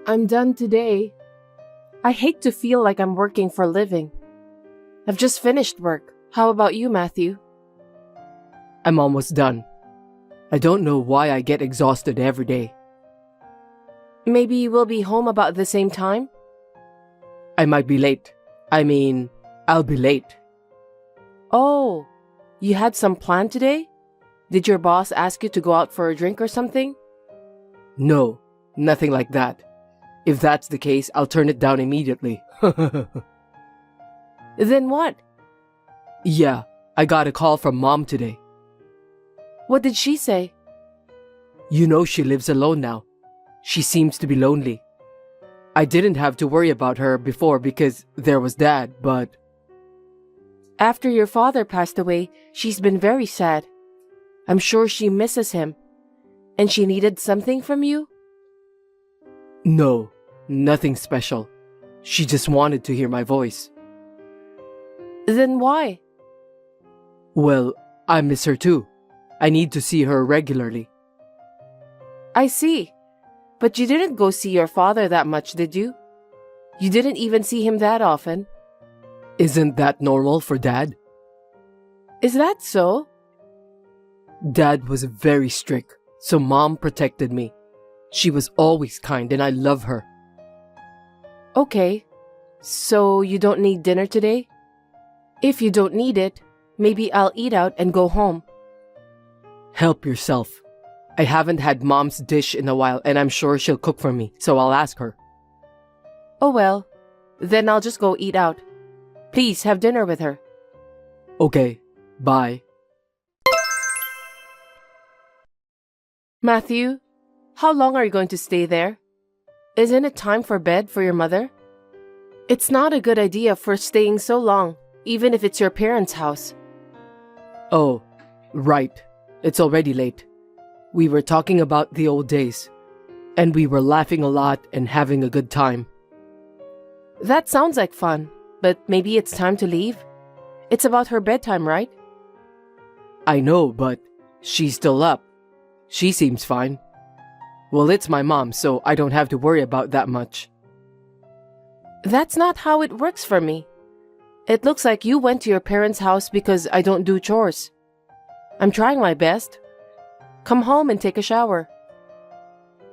I'm done today. I hate to feel like I'm working for a living. I've just finished work. How about you, Matthew? I'm almost done. I don't know why I get exhausted every day. Maybe we'll be home about the same time? I might be late. I'll be late. Oh, you had some plan today? Did your boss ask you to go out for a drink or something? No, nothing like that. If that's the case, I'll turn it down immediately. Then what? Yeah, I got a call from Mom today. What did she say? You know she lives alone now. She seems to be lonely. I didn't have to worry about her before because there was Dad, but... After your father passed away, she's been very sad. I'm sure she misses him. And she needed something from you? No, nothing special. She just wanted to hear my voice. Then why? Well, I miss her too. I need to see her regularly. I see. But you didn't go see your father that much, did you? You didn't even see him that often. Isn't that normal for Dad? Is that so? Dad was very strict, so Mom protected me. She was always kind and I love her. Okay. So you don't need dinner today? If you don't need it, maybe I'll eat out and go home. Help yourself. I haven't had Mom's dish in a while and I'm sure she'll cook for me, so I'll ask her. Oh well, then I'll just go eat out. Please have dinner with her. Okay, bye. Matthew, how long are you going to stay there? Isn't it time for bed for your mother? It's not a good idea for staying so long, even if it's your parents' house. Oh, right. It's already late. We were talking about the old days, and we were laughing a lot and having a good time. That sounds like fun, but maybe it's time to leave? It's about her bedtime, right? I know, but she's still up. She seems fine. Well, it's my mom, so I don't have to worry about that much. That's not how it works for me. It looks like you went to your parents' house because I don't do chores. I'm trying my best. Come home and take a shower.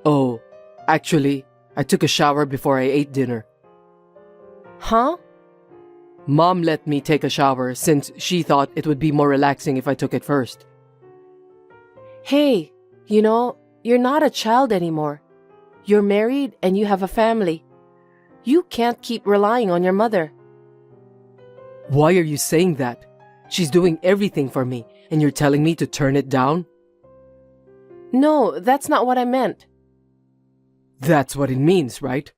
Oh, actually, I took a shower before I ate dinner. Huh? Mom let me take a shower since she thought it would be more relaxing if I took it first. Hey, you're not a child anymore. You're married and you have a family. You can't keep relying on your mother. Why are you saying that? She's doing everything for me, and you're telling me to turn it down? No, that's not what I meant. That's what it means, right?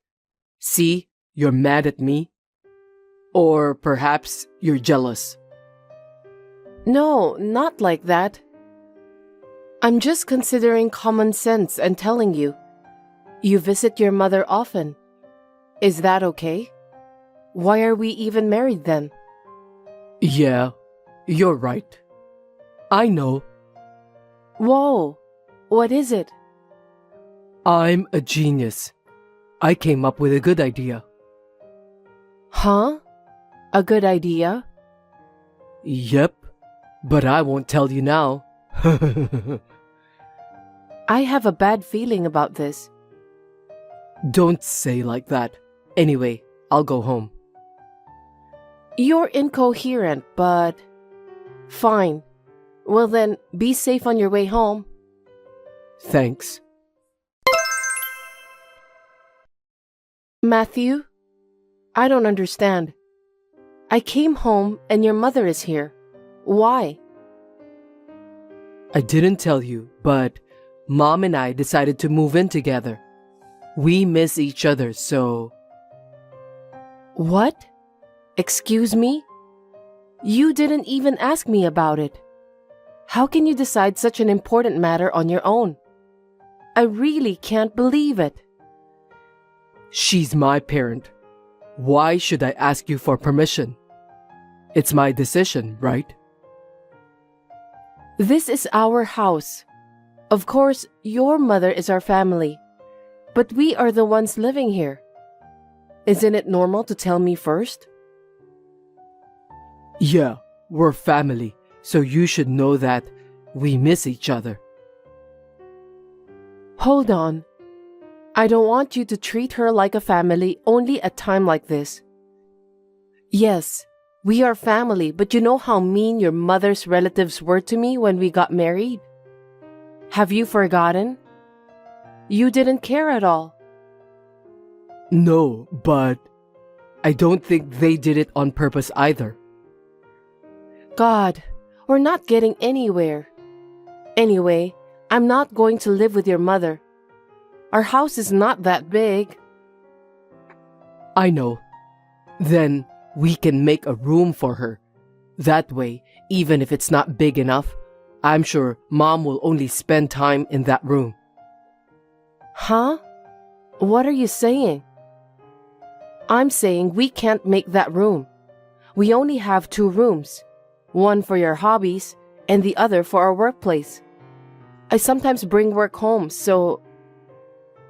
See, you're mad at me? Or perhaps you're jealous. No, not like that. I'm just considering common sense and telling you. You visit your mother often. Is that okay? Why are we even married then? Yeah, you're right. I know. Whoa, what is it? I'm a genius. I came up with a good idea. Huh? A good idea? Yep, but I won't tell you now. I have a bad feeling about this. Don't say like that. Anyway, I'll go home. You're incoherent, but... Fine. Well then, be safe on your way home. Thanks. Matthew? I don't understand. I came home and your mother is here. Why? I didn't tell you, but Mom and I decided to move in together. We miss each other, so... What? Excuse me? You didn't even ask me about it. How can you decide such an important matter on your own? I really can't believe it. She's my parent. Why should I ask you for permission? It's my decision, right? This is our house. Of course, your mother is our family. But we are the ones living here. Isn't it normal to tell me first? Yeah, we're family, so you should know that we miss each other. Hold on. I don't want you to treat her like a family only at time like this. Yes, we are family, but you know how mean your mother's relatives were to me when we got married? Have you forgotten? You didn't care at all. No, but I don't think they did it on purpose either. God, we're not getting anywhere. Anyway, I'm not going to live with your mother. Our house is not that big. I know. Then we can make a room for her. That way, even if it's not big enough, I'm sure Mom will only spend time in that room. Huh? What are you saying? I'm saying we can't make that room. We only have 2 rooms. One for your hobbies and the other for our workplace. I sometimes bring work home, so...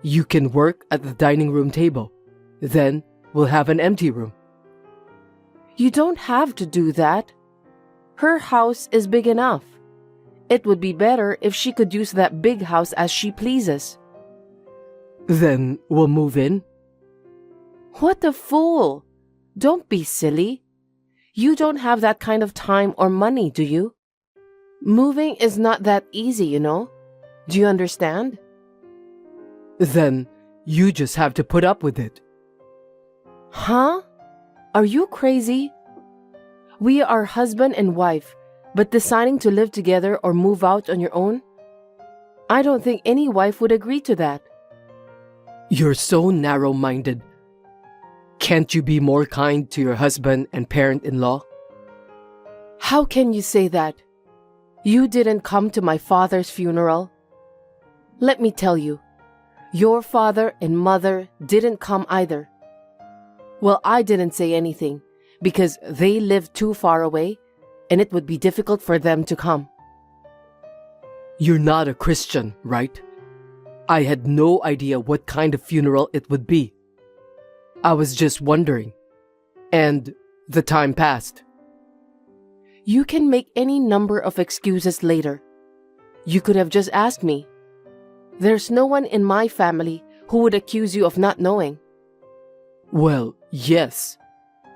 You can work at the dining room table. Then we'll have an empty room. You don't have to do that. Her house is big enough. It would be better if she could use that big house as she pleases. Then we'll move in. What a fool! Don't be silly. You don't have that kind of time or money, do you? Moving is not that easy, you know. Do you understand? Then you just have to put up with it. Huh? Are you crazy? We are husband and wife, but deciding to live together or move out on your own? I don't think any wife would agree to that. You're so narrow-minded. Can't you be more kind to your husband and parent-in-law? How can you say that? You didn't come to my father's funeral. Let me tell you, your father and mother didn't come either. Well, I didn't say anything because they lived too far away and it would be difficult for them to come. You're not a Christian, right? I had no idea what kind of funeral it would be. I was just wondering. And the time passed. You can make any number of excuses later. You could have just asked me. There's no one in my family who would accuse you of not knowing. Well, yes.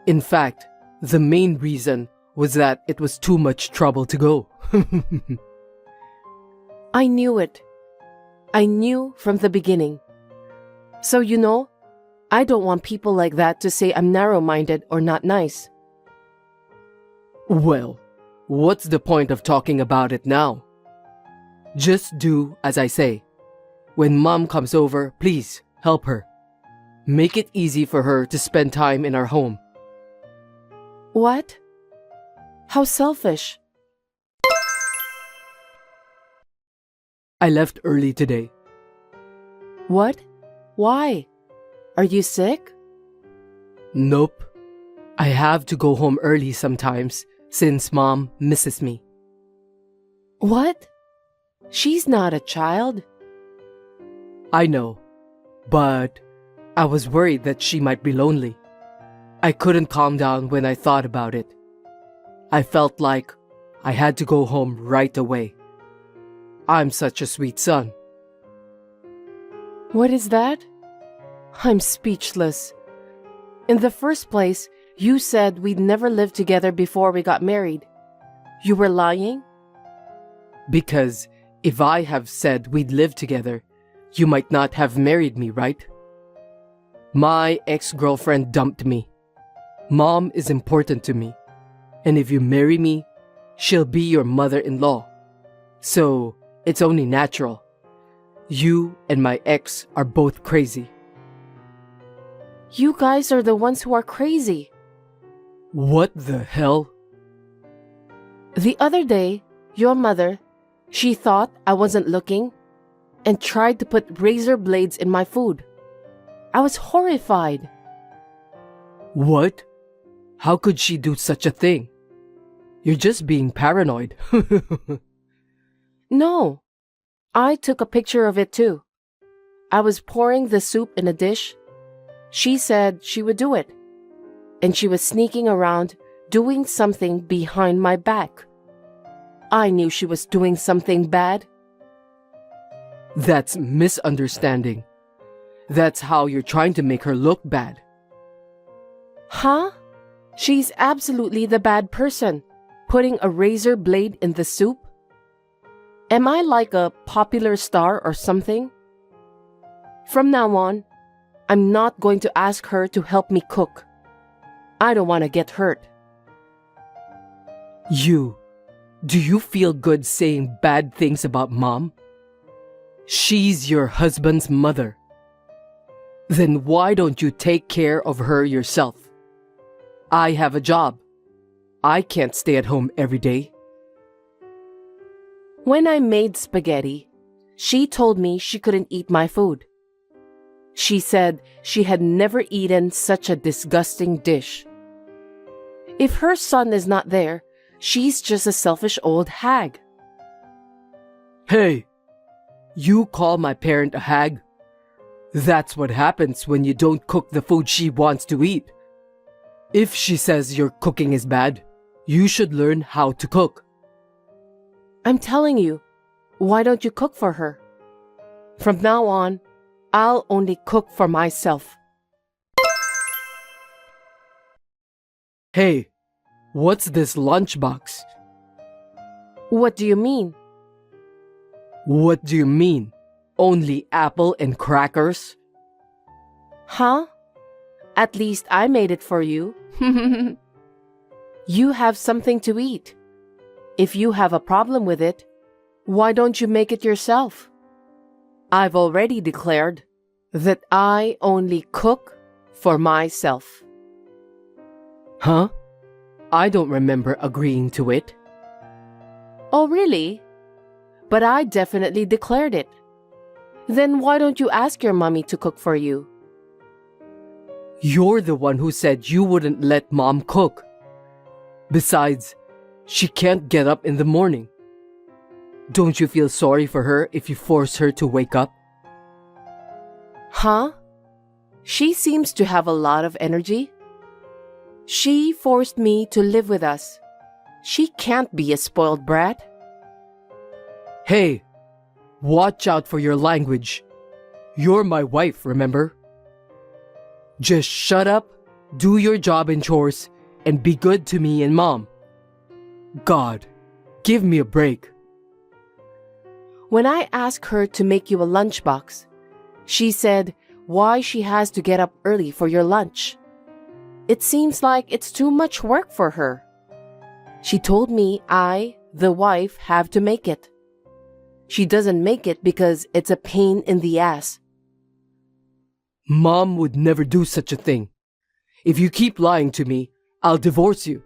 In fact, the main reason was that it was too much trouble to go. I knew it. I knew from the beginning. So you know, I don't want people like that to say I'm narrow-minded or not nice. Well, what's the point of talking about it now? Just do as I say. When Mom comes over, please help her. Make it easy for her to spend time in our home. What? How selfish. I left early today. What? Why? Are you sick? Nope. I have to go home early sometimes since Mom misses me. What? She's not a child. I know, but I was worried that she might be lonely. I couldn't calm down when I thought about it. I felt like I had to go home right away. I'm such a sweet son. What is that? I'm speechless. In the first place, you said we'd never lived together before we got married. You were lying? Because if I have said we'd live together, you might not have married me, right? My ex-girlfriend dumped me. Mom is important to me. And if you marry me, she'll be your mother-in-law. So, it's only natural. You and my ex are both crazy. You guys are the ones who are crazy. What the hell? The other day, your mother, she thought I wasn't looking and tried to put razor blades in my food. I was horrified. What? How could she do such a thing? You're just being paranoid. No, I took a picture of it too. I was pouring the soup in a dish, she said she would do it. And she was sneaking around doing something behind my back. I knew she was doing something bad. That's misunderstanding. That's how you're trying to make her look bad. Huh? She's absolutely the bad person, putting a razor blade in the soup. Am I like a popular star or something? From now on, I'm not going to ask her to help me cook. I don't want to get hurt. Do you feel good saying bad things about Mom? She's your husband's mother. Then why don't you take care of her yourself? I have a job. I can't stay at home every day. When I made spaghetti, she told me she couldn't eat my food. She said she had never eaten such a disgusting dish. If her son is not there, she's just a selfish old hag. Hey, you call my parent a hag? That's what happens when you don't cook the food she wants to eat. If she says your cooking is bad, you should learn how to cook. I'm telling you, why don't you cook for her? From now on, I'll only cook for myself. Hey, what's this lunchbox? What do you mean? What do you mean? Only apple and crackers? Huh? At least I made it for you. You have something to eat. If you have a problem with it, why don't you make it yourself? I've already declared that I only cook for myself. Huh? I don't remember agreeing to it. Oh, really? But I definitely declared it. Then why don't you ask your mommy to cook for you? You're the one who said you wouldn't let Mom cook. Besides, she can't get up in the morning. Don't you feel sorry for her if you force her to wake up? Huh? She seems to have a lot of energy. She forced me to live with us. She can't be a spoiled brat. Hey, watch out for your language. You're my wife, remember? Just shut up, do your job and chores, and be good to me and Mom. God, give me a break. When I asked her to make you a lunchbox, she said why she has to get up early for your lunch. It seems like it's too much work for her. She told me I, the wife, have to make it. She doesn't make it because it's a pain in the ass. Mom would never do such a thing. If you keep lying to me, I'll divorce you.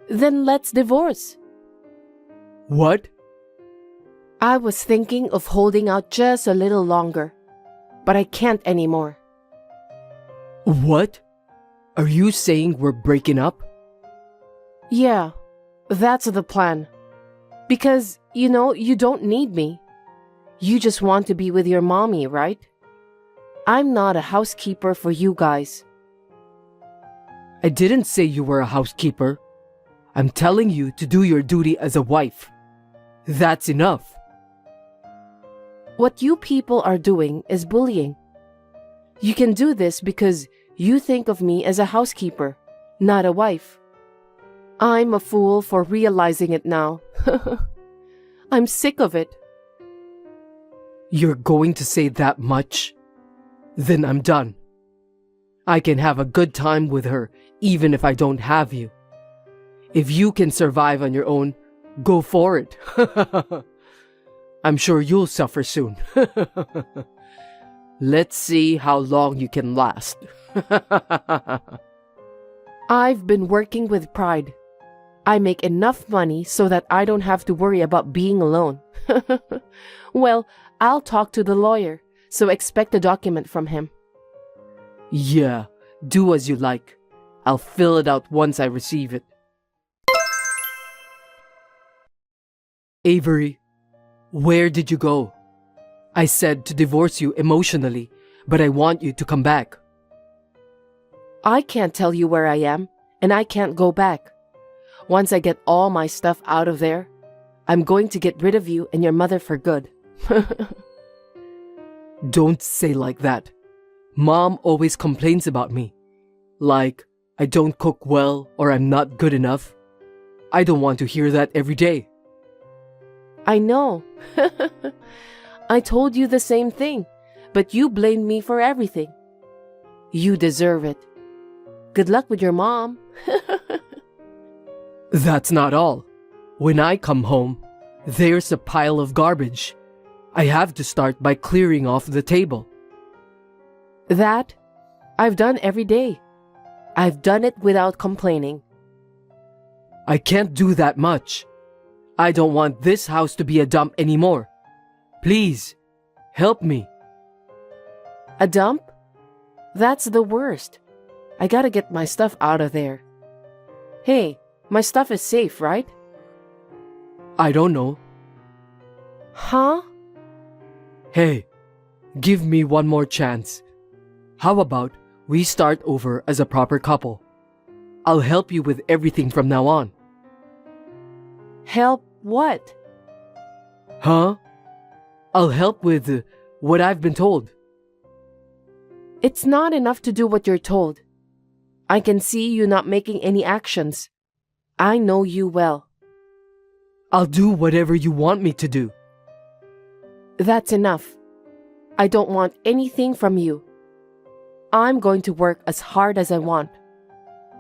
Then let's divorce. What? I was thinking of holding out just a little longer, but I can't anymore. What? Are you saying we're breaking up? Yeah, that's the plan. Because, you don't need me. You just want to be with your mommy, right? I'm not a housekeeper for you guys. I didn't say you were a housekeeper. I'm telling you to do your duty as a wife. That's enough. What you people are doing is bullying. You can do this because you think of me as a housekeeper, not a wife. I'm a fool for realizing it now. I'm sick of it. You're going to say that much? Then I'm done. I can have a good time with her even if I don't have you. If you can survive on your own, go for it. I'm sure you'll suffer soon. Let's see how long you can last. I've been working with pride. I make enough money so that I don't have to worry about being alone. Well, I'll talk to the lawyer, so expect a document from him. Yeah, do as you like. I'll fill it out once I receive it. Avery, where did you go? I said to divorce you emotionally, but I want you to come back. I can't tell you where I am, and I can't go back. Once I get all my stuff out of there, I'm going to get rid of you and your mother for good. Don't say like that. Mom always complains about me. Like, I don't cook well or I'm not good enough. I don't want to hear that every day. I know. I told you the same thing, but you blamed me for everything. You deserve it. Good luck with your mom. That's not all. When I come home, there's a pile of garbage. I have to start by clearing off the table. That I've done every day. I've done it without complaining. I can't do that much. I don't want this house to be a dump anymore. Please, help me. A dump? That's the worst. I gotta get my stuff out of there. Hey, my stuff is safe, right? I don't know. Huh? Hey, give me one more chance. How about we start over as a proper couple? I'll help you with everything from now on. Help what? Huh? I'll help with what I've been told. It's not enough to do what you're told. I can see you not making any actions. I know you well. I'll do whatever you want me to do. That's enough. I don't want anything from you. I'm going to work as hard as I want.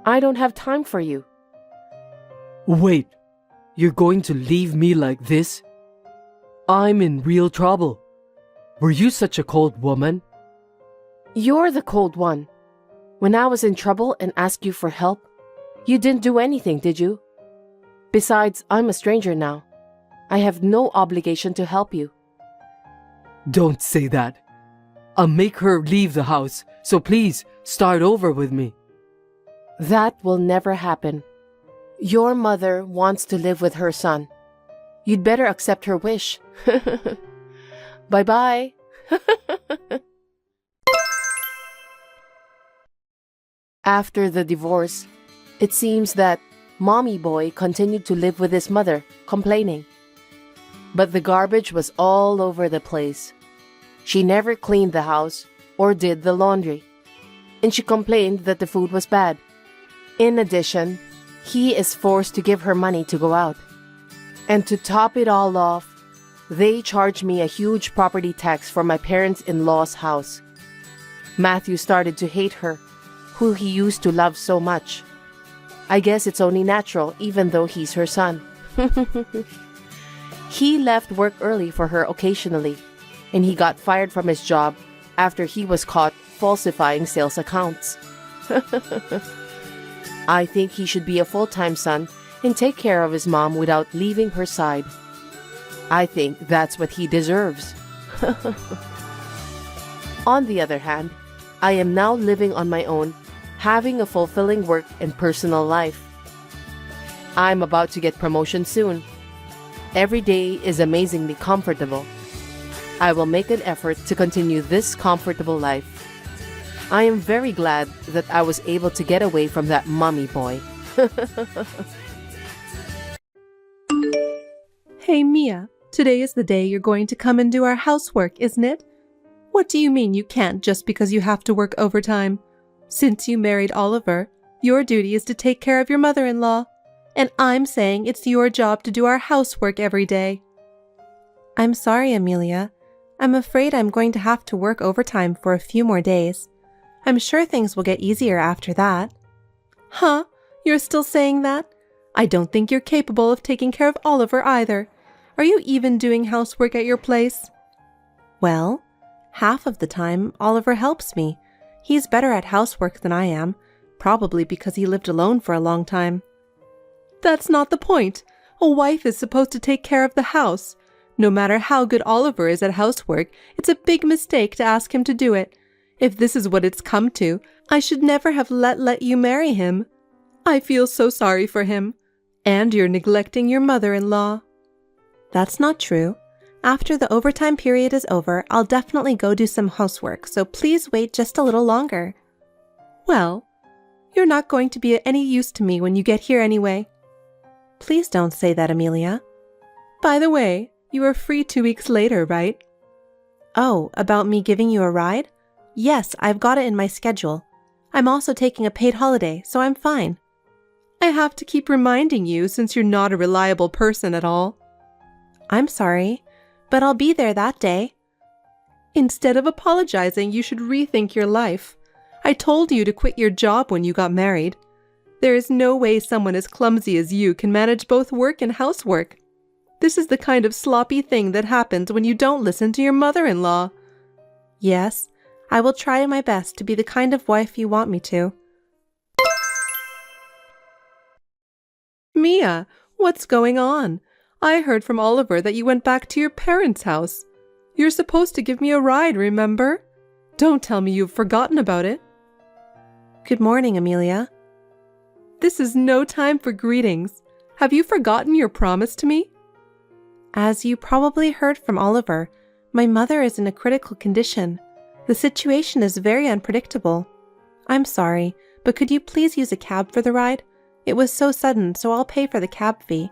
I don't have time for you. Wait, you're going to leave me like this? I'm in real trouble. Were you such a cold woman? You're the cold one. When I was in trouble and asked you for help, you didn't do anything, did you? Besides, I'm a stranger now. I have no obligation to help you. Don't say that. I'll make her leave the house, so please start over with me. That will never happen. Your mother wants to live with her son. You'd better accept her wish. Bye-bye. After the divorce, it seems that Mommy Boy continued to live with his mother, complaining. But the garbage was all over the place. She never cleaned the house or did the laundry, and she complained that the food was bad. In addition, he is forced to give her money to go out. And to top it all off, they charged me a huge property tax for my parents-in-law's house. Matthew started to hate her, who he used to love so much. I guess it's only natural, even though he's her son. He left work early for her occasionally, and he got fired from his job after he was caught falsifying sales accounts. I think he should be a full-time son and take care of his mom without leaving her side. I think that's what he deserves. On the other hand, I am now living on my own, having a fulfilling work and personal life. I'm about to get promotion soon. Every day is amazingly comfortable. I will make an effort to continue this comfortable life. I am very glad that I was able to get away from that mommy boy. Hey Mia, today is the day you're going to come and do our housework, isn't it? What do you mean you can't just because you have to work overtime? Since you married Oliver, your duty is to take care of your mother-in-law, and I'm saying it's your job to do our housework every day. I'm sorry, Amelia. I'm afraid I'm going to have to work overtime for a few more days. I'm sure things will get easier after that. Huh? You're still saying that? I don't think you're capable of taking care of Oliver either. Are you even doing housework at your place? Well, half of the time Oliver helps me. He's better at housework than I am, probably because he lived alone for a long time. That's not the point. A wife is supposed to take care of the house. No matter how good Oliver is at housework, it's a big mistake to ask him to do it. If this is what it's come to, I should never have let you marry him. I feel so sorry for him. And you're neglecting your mother-in-law. That's not true. After the overtime period is over, I'll definitely go do some housework, so please wait just a little longer. Well, you're not going to be any use to me when you get here anyway. Please don't say that, Amelia. By the way, you are free 2 weeks later, right? Oh, about me giving you a ride? Yes, I've got it in my schedule. I'm also taking a paid holiday, so I'm fine. I have to keep reminding you since you're not a reliable person at all. I'm sorry, but I'll be there that day. Instead of apologizing, you should rethink your life. I told you to quit your job when you got married. There is no way someone as clumsy as you can manage both work and housework. This is the kind of sloppy thing that happens when you don't listen to your mother-in-law. Yes, I will try my best to be the kind of wife you want me to. Mia, what's going on? I heard from Oliver that you went back to your parents' house. You're supposed to give me a ride, remember? Don't tell me you've forgotten about it. Good morning, Amelia. This is no time for greetings. Have you forgotten your promise to me? As you probably heard from Oliver, my mother is in a critical condition. The situation is very unpredictable. I'm sorry, but could you please use a cab for the ride? It was so sudden, so I'll pay for the cab fee.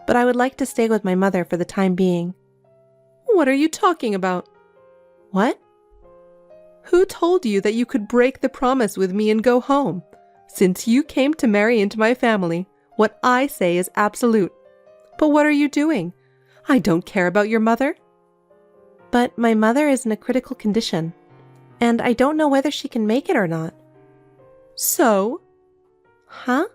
But I would like to stay with my mother for the time being. What are you talking about? What? Who told you that you could break the promise with me and go home? Since you came to marry into my family, what I say is absolute. But what are you doing? I don't care about your mother. But my mother is in a critical condition, and I don't know whether she can make it or not. So? Huh?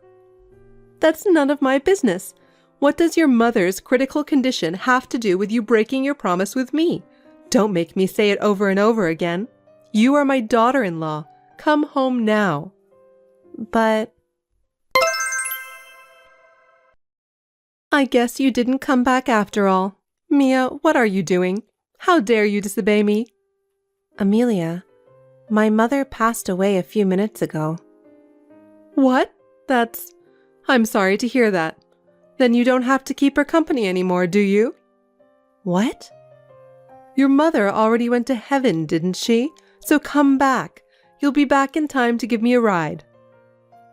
That's none of my business. What does your mother's critical condition have to do with you breaking your promise with me? Don't make me say it over and over again. You are my daughter-in-law. Come home now. But... I guess you didn't come back after all. Mia, what are you doing? How dare you disobey me? Amelia, my mother passed away a few minutes ago. What? I'm sorry to hear that. Then you don't have to keep her company anymore, do you? What? Your mother already went to heaven, didn't she? So come back. You'll be back in time to give me a ride.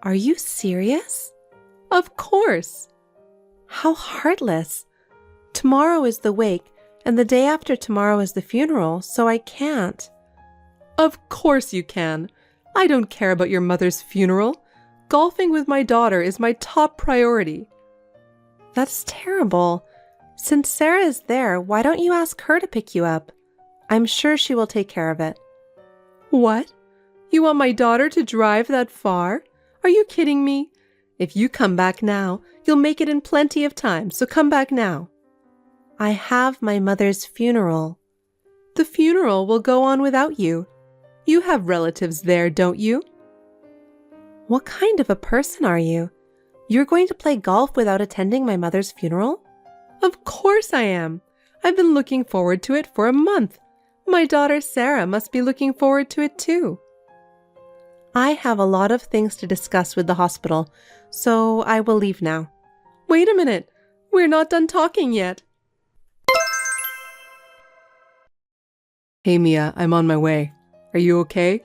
Are you serious? Of course. How heartless. Tomorrow is the wake, and the day after tomorrow is the funeral, so I can't. Of course you can. I don't care about your mother's funeral. Golfing with my daughter is my top priority. That's terrible. Since Sarah is there, why don't you ask her to pick you up? I'm sure she will take care of it. What? You want my daughter to drive that far? Are you kidding me? If you come back now, you'll make it in plenty of time, so come back now. I have my mother's funeral. The funeral will go on without you. You have relatives there, don't you? What kind of a person are you? You're going to play golf without attending my mother's funeral? Of course I am. I've been looking forward to it for a month. My daughter Sarah must be looking forward to it too. I have a lot of things to discuss with the hospital, so I will leave now. Wait a minute. We're not done talking yet. Hey Mia, I'm on my way. Are you okay?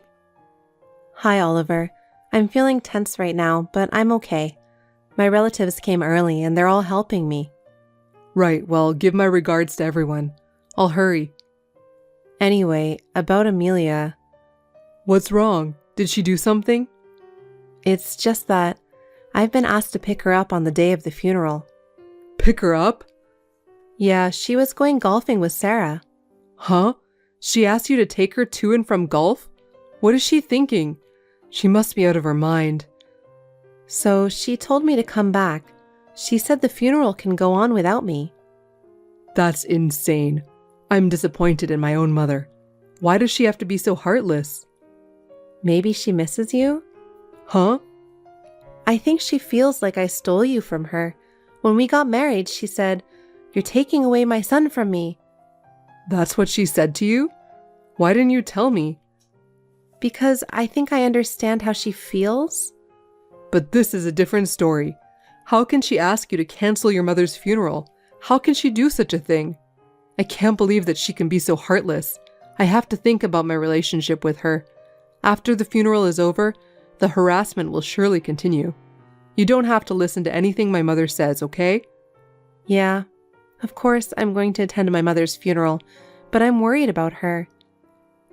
Hi Oliver. I'm feeling tense right now, but I'm okay. My relatives came early and they're all helping me. Right, well, give my regards to everyone. I'll hurry. Anyway, about Amelia. What's wrong? Did she do something? It's just that I've been asked to pick her up on the day of the funeral. Pick her up? Yeah, she was going golfing with Sarah. Huh? She asked you to take her to and from golf? What is she thinking? She must be out of her mind. So she told me to come back. She said the funeral can go on without me. That's insane. I'm disappointed in my own mother. Why does she have to be so heartless? Maybe she misses you? Huh? I think she feels like I stole you from her. When we got married, she said, "You're taking away my son from me." That's what she said to you? Why didn't you tell me? Because I think I understand how she feels. But this is a different story. How can she ask you to cancel your mother's funeral? How can she do such a thing? I can't believe that she can be so heartless. I have to think about my relationship with her. After the funeral is over, the harassment will surely continue. You don't have to listen to anything my mother says, okay? Yeah, of course I'm going to attend my mother's funeral, but I'm worried about her.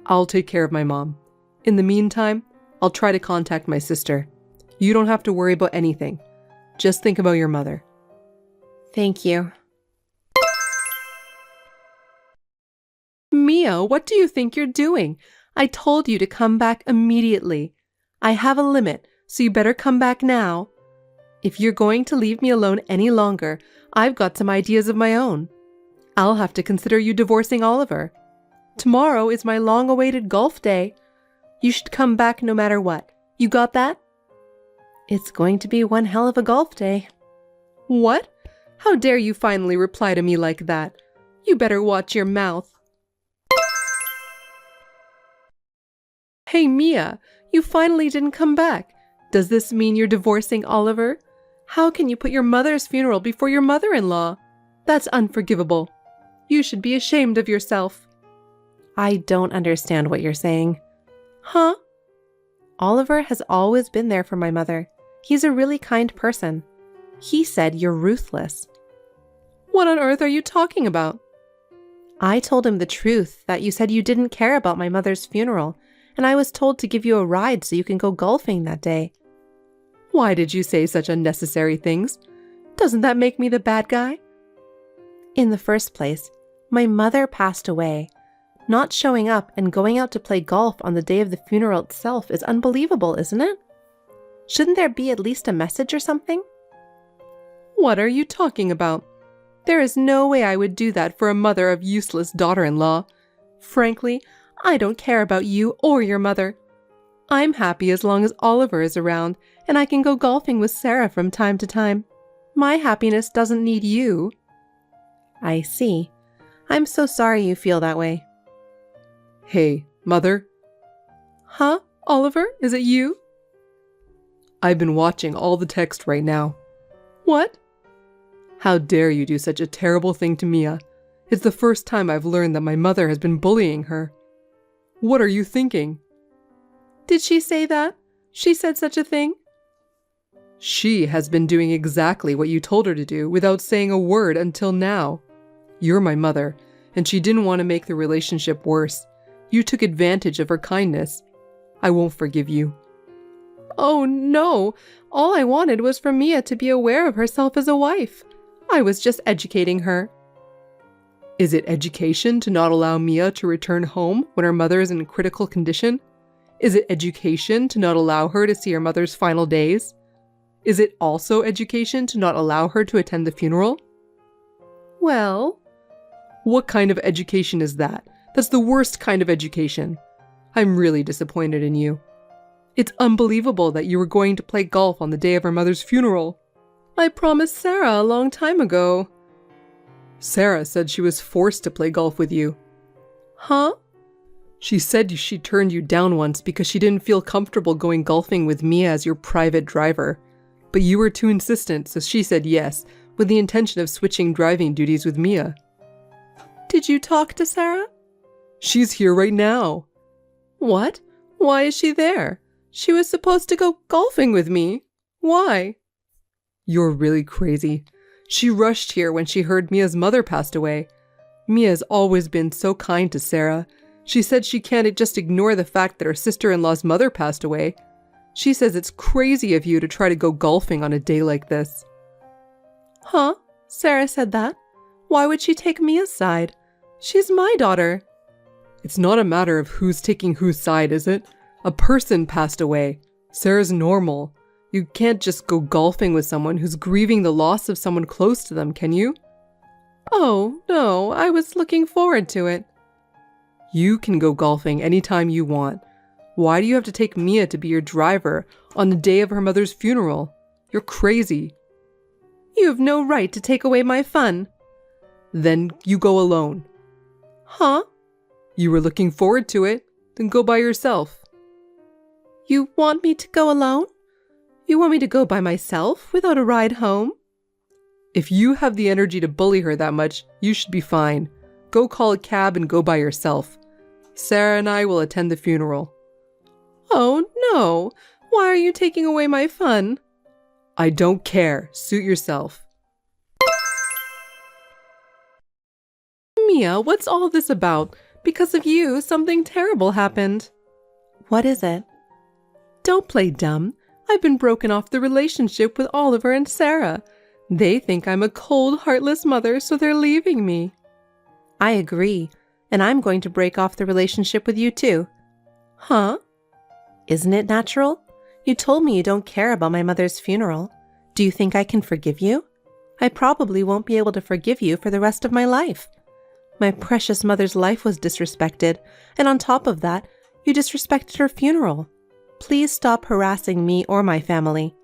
I'll take care of my mom. In the meantime, I'll try to contact my sister. You don't have to worry about anything. Just think about your mother. Thank you. Mia, what do you think you're doing? I told you to come back immediately. I have a limit, so you better come back now. If you're going to leave me alone any longer, I've got some ideas of my own. I'll have to consider you divorcing Oliver. Tomorrow is my long-awaited golf day. You should come back no matter what. You got that? It's going to be one hell of a golf day. What? How dare you finally reply to me like that? You better watch your mouth. Hey Mia, you finally didn't come back. Does this mean you're divorcing Oliver? How can you put your mother's funeral before your mother-in-law? That's unforgivable. You should be ashamed of yourself. I don't understand what you're saying. Huh? Oliver has always been there for my mother. He's a really kind person. He said you're ruthless. What on earth are you talking about? I told him the truth, that you said you didn't care about my mother's funeral, and I was told to give you a ride so you can go golfing that day. Why did you say such unnecessary things? Doesn't that make me the bad guy? In the first place, my mother passed away. Not showing up and going out to play golf on the day of the funeral itself is unbelievable, isn't it? Shouldn't there be at least a message or something? What are you talking about? There is no way I would do that for a mother of useless daughter-in-law. Frankly, I don't care about you or your mother. I'm happy as long as Oliver is around and I can go golfing with Sarah from time to time. My happiness doesn't need you. I see. I'm so sorry you feel that way. Hey, Mother. Huh? Oliver, is it you? I've been watching all the text right now. What? How dare you do such a terrible thing to Mia? It's the first time I've learned that my mother has been bullying her. What are you thinking? Did she say that? She said such a thing? She has been doing exactly what you told her to do without saying a word until now. You're my mother, and she didn't want to make the relationship worse. You took advantage of her kindness. I won't forgive you. Oh no! All I wanted was for Mia to be aware of herself as a wife. I was just educating her. Is it education to not allow Mia to return home when her mother is in critical condition? Is it education to not allow her to see her mother's final days? Is it also education to not allow her to attend the funeral? Well, what kind of education is that? That's the worst kind of education. I'm really disappointed in you. It's unbelievable that you were going to play golf on the day of her mother's funeral. I promised Sarah a long time ago. Sarah said she was forced to play golf with you. Huh? She said she turned you down once because she didn't feel comfortable going golfing with Mia as your private driver. But you were too insistent, so she said yes, with the intention of switching driving duties with Mia. Did you talk to Sarah? She's here right now. What? Why is she there? She was supposed to go golfing with me. Why? You're really crazy. She rushed here when she heard Mia's mother passed away. Mia's always been so kind to Sarah. She said she can't just ignore the fact that her sister-in-law's mother passed away. She says it's crazy of you to try to go golfing on a day like this. Huh? Sarah said that? Why would she take Mia's side? She's my daughter. It's not a matter of who's taking whose side, is it? A person passed away. Sarah's normal. You can't just go golfing with someone who's grieving the loss of someone close to them, can you? Oh, no, I was looking forward to it. You can go golfing anytime you want. Why do you have to take Mia to be your driver on the day of her mother's funeral? You're crazy. You have no right to take away my fun. Then you go alone. Huh? You were looking forward to it, then go by yourself. You want me to go alone? You want me to go by myself without a ride home? If you have the energy to bully her that much, you should be fine. go call a cab and go by yourself. Sarah and I will attend the funeral. Oh, no. Why are you taking away my fun? I don't care. Suit yourself. Mia, what's all this about? Because of you, something terrible happened. What is it? Don't play dumb. I've been broken off the relationship with Oliver and Sarah. They think I'm a cold, heartless mother, so they're leaving me. I agree, and I'm going to break off the relationship with you too. Huh? Isn't it natural? You told me you don't care about my mother's funeral. Do you think I can forgive you? I probably won't be able to forgive you for the rest of my life. My precious mother's life was disrespected, and on top of that, you disrespected her funeral. Please stop harassing me or my family.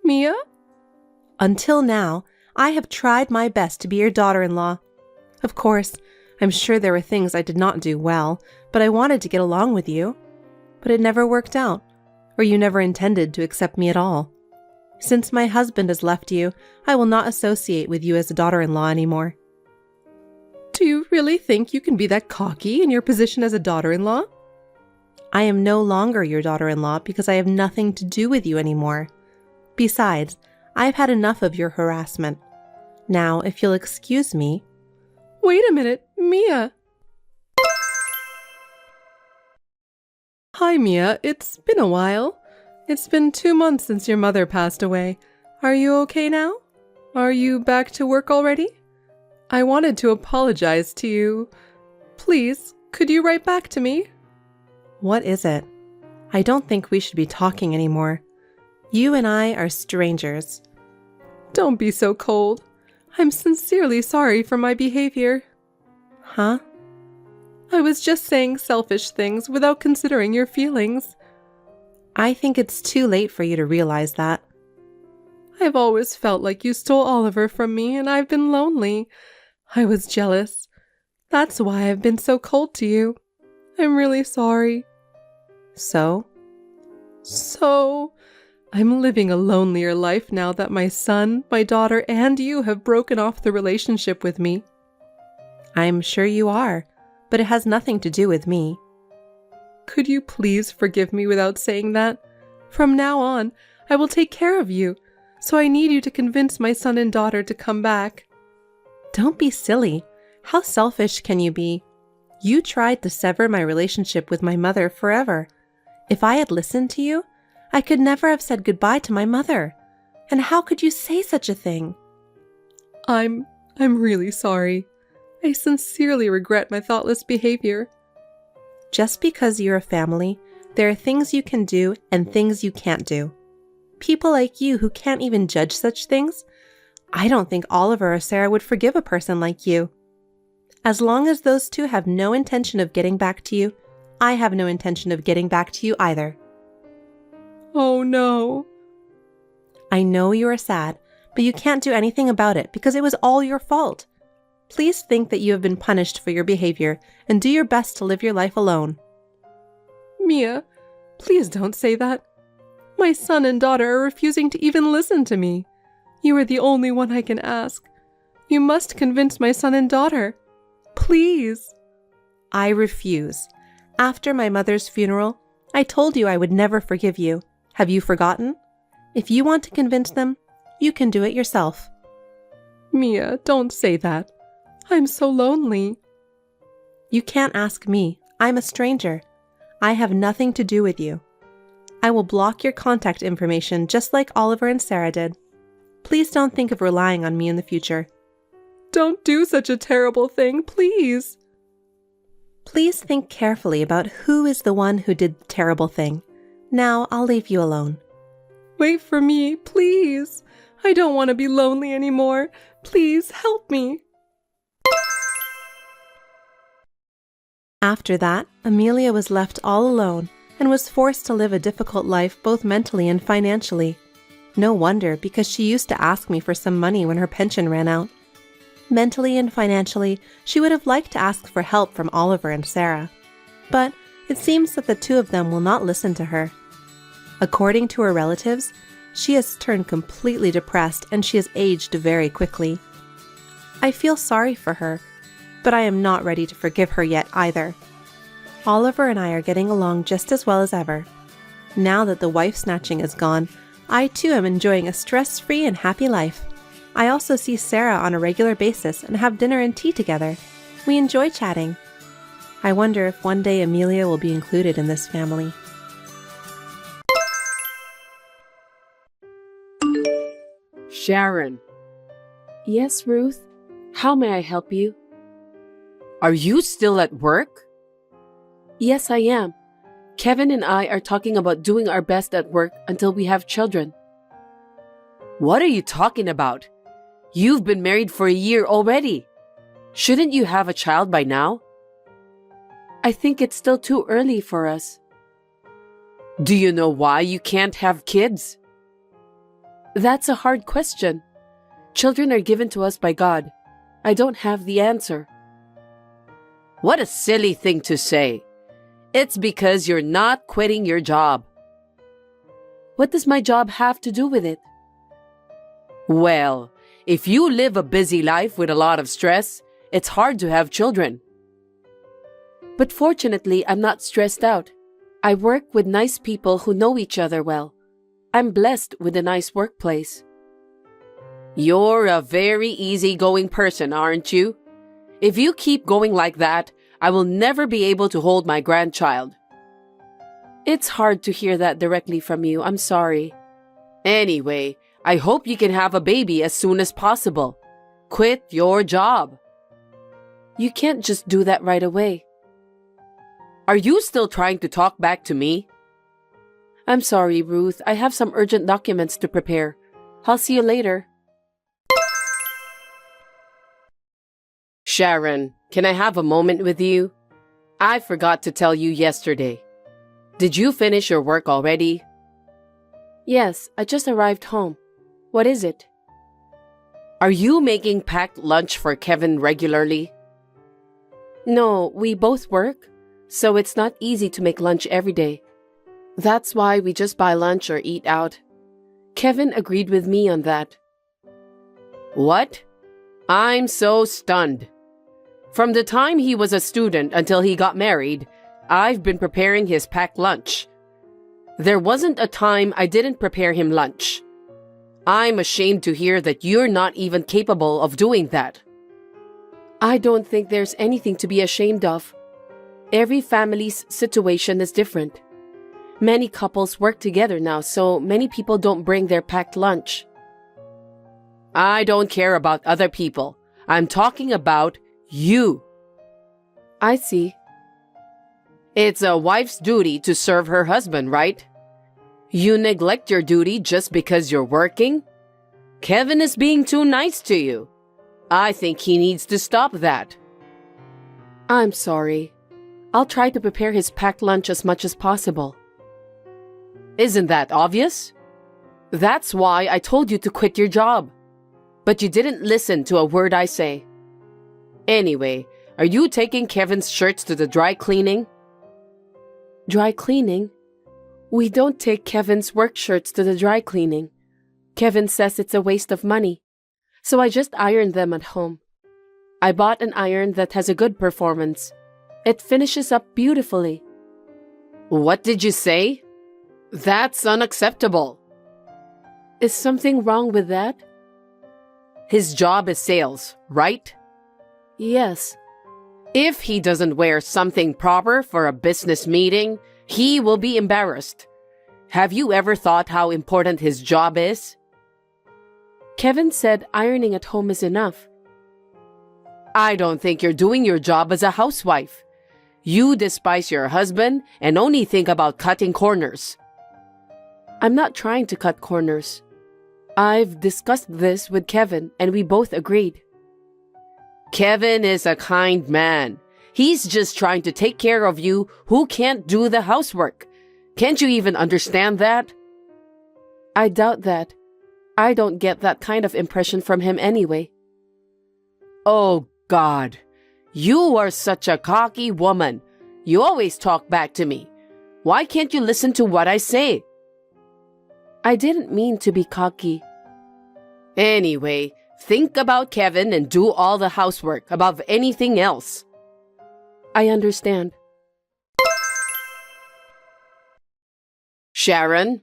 Mia? Until now, I have tried my best to be your daughter-in-law. Of course, I'm sure there were things I did not do well, but I wanted to get along with you. But it never worked out, or you never intended to accept me at all. Since my husband has left you, I will not associate with you as a daughter-in-law anymore. Do you really think you can be that cocky in your position as a daughter-in-law? I am no longer your daughter-in-law because I have nothing to do with you anymore. Besides, I've had enough of your harassment. Now, if you'll excuse me... Wait a minute, Mia! Hi, Mia. It's been a while. It's been 2 months since your mother passed away. Are you okay now? Are you back to work already? I wanted to apologize to you. Please, could you write back to me? What is it? I don't think we should be talking anymore. You and I are strangers. Don't be so cold. I'm sincerely sorry for my behavior. Huh? I was just saying selfish things without considering your feelings. I think it's too late for you to realize that. I've always felt like you stole Oliver from me, and I've been lonely. I was jealous. That's why I've been so cold to you. I'm really sorry. So, I'm living a lonelier life now that my son, my daughter, and you have broken off the relationship with me. I'm sure you are, but it has nothing to do with me. Could you please forgive me without saying that? From now on, I will take care of you, so I need you to convince my son and daughter to come back. Don't be silly. How selfish can you be? You tried to sever my relationship with my mother forever. If I had listened to you, I could never have said goodbye to my mother. And how could you say such a thing? I'm really sorry. I sincerely regret my thoughtless behavior. Just because you're a family, there are things you can do and things you can't do. People like you who can't even judge such things, I don't think Oliver or Sarah would forgive a person like you. As long as those two have no intention of getting back to you, I have no intention of getting back to you either. Oh no. I know you are sad, but you can't do anything about it because it was all your fault. Please think that you have been punished for your behavior and do your best to live your life alone. Mia, please don't say that. My son and daughter are refusing to even listen to me. You are the only one I can ask. You must convince my son and daughter. Please. I refuse. After my mother's funeral, I told you I would never forgive you. Have you forgotten? If you want to convince them, you can do it yourself. Mia, don't say that. I'm so lonely. You can't ask me. I'm a stranger. I have nothing to do with you. I will block your contact information just like Oliver and Sarah did. Please don't think of relying on me in the future. Don't do such a terrible thing, please. Please think carefully about who is the one who did the terrible thing. Now I'll leave you alone. Wait for me, please. I don't want to be lonely anymore. Please help me. After that, Amelia was left all alone and was forced to live a difficult life both mentally and financially. No wonder, because she used to ask me for some money when her pension ran out. Mentally and financially, she would have liked to ask for help from Oliver and Sarah. But it seems that the two of them will not listen to her. According to her relatives, she has turned completely depressed and she has aged very quickly. I feel sorry for her, but I am not ready to forgive her yet either. Oliver and I are getting along just as well as ever. Now that the wife snatching is gone, I too am enjoying a stress-free and happy life. I also see Sarah on a regular basis and have dinner and tea together. We enjoy chatting. I wonder if one day Amelia will be included in this family. Sharon, Yes, Ruth? How may I help you? are you still at work? Yes, I am. Kevin and I are talking about doing our best at work until we have children. What are you talking about? You've been married for a year already. Shouldn't you have a child by now? I think it's still too early for us. Do you know why you can't have kids? That's a hard question. Children are given to us by God. I don't have the answer. What a silly thing to say. It's because you're not quitting your job. What does my job have to do with it? Well, if you live a busy life with a lot of stress, it's hard to have children. But fortunately, I'm not stressed out. I work with nice people who know each other well. I'm blessed with a nice workplace. You're a very easygoing person, aren't you? If you keep going like that, I will never be able to hold my grandchild. It's hard to hear that directly from you. I'm sorry. Anyway, I hope you can have a baby as soon as possible. Quit your job. You can't just do that right away. Are you still trying to talk back to me? I'm sorry, Ruth. I have some urgent documents to prepare. I'll see you later. Sharon, can I have a moment with you? I forgot to tell you yesterday. Did you finish your work already? Yes, I just arrived home. What is it? Are you making packed lunch for Kevin regularly? No, we both work, so it's not easy to make lunch every day. That's why we just buy lunch or eat out. Kevin agreed with me on that. What? I'm so stunned. From the time he was a student until he got married, I've been preparing his packed lunch. There wasn't a time I didn't prepare him lunch. I'm ashamed to hear that you're not even capable of doing that. I don't think there's anything to be ashamed of. Every family's situation is different. Many couples work together now, so many people don't bring their packed lunch. I don't care about other people. I'm talking about you. I see. It's a wife's duty to serve her husband, right? You neglect your duty just because you're working? Kevin is being too nice to you. I think he needs to stop that. I'm sorry. I'll try to prepare his packed lunch as much as possible. Isn't that obvious? That's why I told you to quit your job. But you didn't listen to a word I say. Anyway, are you taking Kevin's shirts to the dry cleaning? Dry cleaning? We don't take Kevin's work shirts to the dry cleaning. Kevin says it's a waste of money, so I just iron them at home. I bought an iron that has a good performance. It finishes up beautifully. What did you say? That's unacceptable. Is something wrong with that? His job is sales, right? Yes. If he doesn't wear something proper for a business meeting, he will be embarrassed. Have you ever thought how important his job is? Kevin said ironing at home is enough. I don't think you're doing your job as a housewife. You despise your husband and only think about cutting corners. I'm not trying to cut corners. I've discussed this with Kevin and we both agreed. Kevin is a kind man. He's just trying to take care of you who can't do the housework. Can't you even understand that? I doubt that. I don't get that kind of impression from him anyway. Oh, God. You are such a cocky woman. You always talk back to me. Why can't you listen to what I say? I didn't mean to be cocky. Anyway, Think about Kevin and do all the housework above anything else. I understand. Sharon?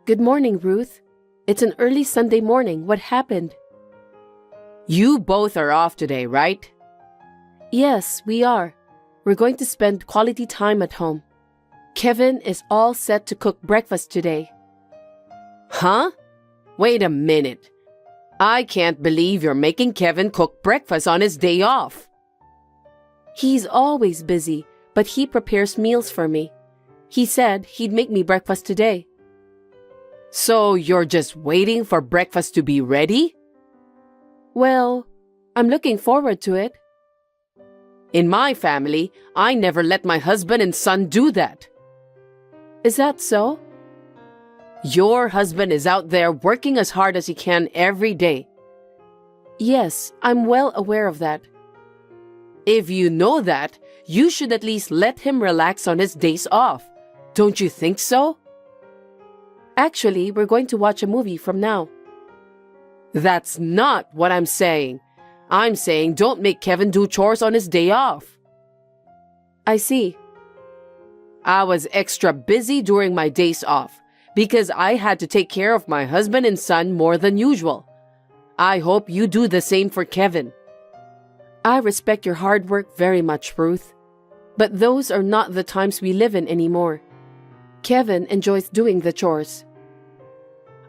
Good morning, Ruth. It's an early Sunday morning. What happened? You both are off today, right? Yes, we are. We're going to spend quality time at home. Kevin is all set to cook breakfast today. Huh? Wait a minute. I can't believe you're making Kevin cook breakfast on his day off. He's always busy, but he prepares meals for me. He said he'd make me breakfast today. So you're just waiting for breakfast to be ready? Well, I'm looking forward to it. In my family, I never let my husband and son do that. Is that so? Your husband is out there working as hard as he can every day. Yes, I'm well aware of that. If you know that, you should at least let him relax on his days off. Don't you think so? Actually, we're going to watch a movie from now. That's not what I'm saying. I'm saying don't make Kevin do chores on his day off. I see. I was extra busy during my days off because I had to take care of my husband and son more than usual. I hope you do the same for Kevin. I respect your hard work very much, Ruth. But those are not the times we live in anymore. Kevin enjoys doing the chores.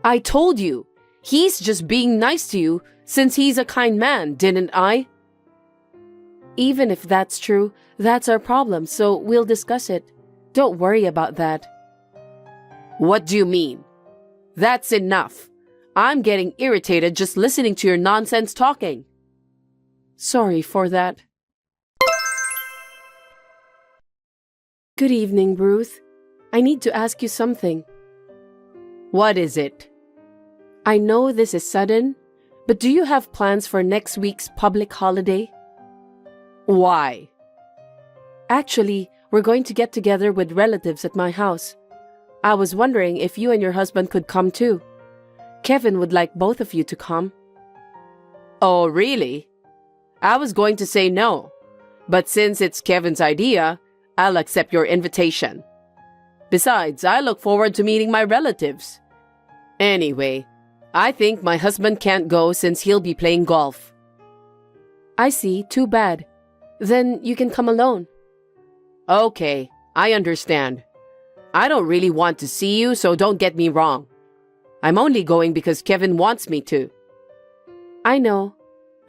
I told you, he's just being nice to you since he's a kind man, didn't I? Even if that's true, that's our problem, so we'll discuss it. Don't worry about that. What do you mean? That's enough. I'm getting irritated just listening to your nonsense talking. Sorry for that. Good evening, Ruth. I need to ask you something. What is it? I know this is sudden, but do you have plans for next week's public holiday? Why? Actually, we're going to get together with relatives at my house. I was wondering if you and your husband could come too. Kevin would like both of you to come. Oh, really? I was going to say no, but since it's Kevin's idea, I'll accept your invitation. Besides, I look forward to meeting my relatives. Anyway, I think my husband can't go since he'll be playing golf. I see, too bad. Then you can come alone. Okay, I understand. I don't really want to see you, so don't get me wrong. I'm only going because Kevin wants me to. I know.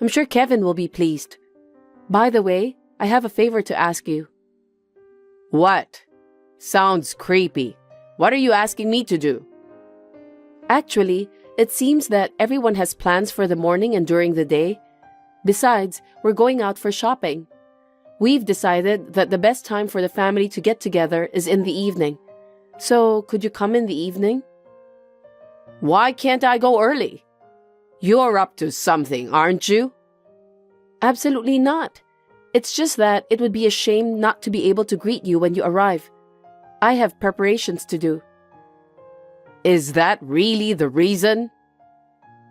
I'm sure Kevin will be pleased. By the way, I have a favor to ask you. What? Sounds creepy. What are you asking me to do? Actually, it seems that everyone has plans for the morning and during the day. Besides, we're going out for shopping. We've decided that the best time for the family to get together is in the evening. So, could you come in the evening? Why can't I go early? You're up to something, aren't you? Absolutely not. It's just that it would be a shame not to be able to greet you when you arrive. I have preparations to do. Is that really the reason?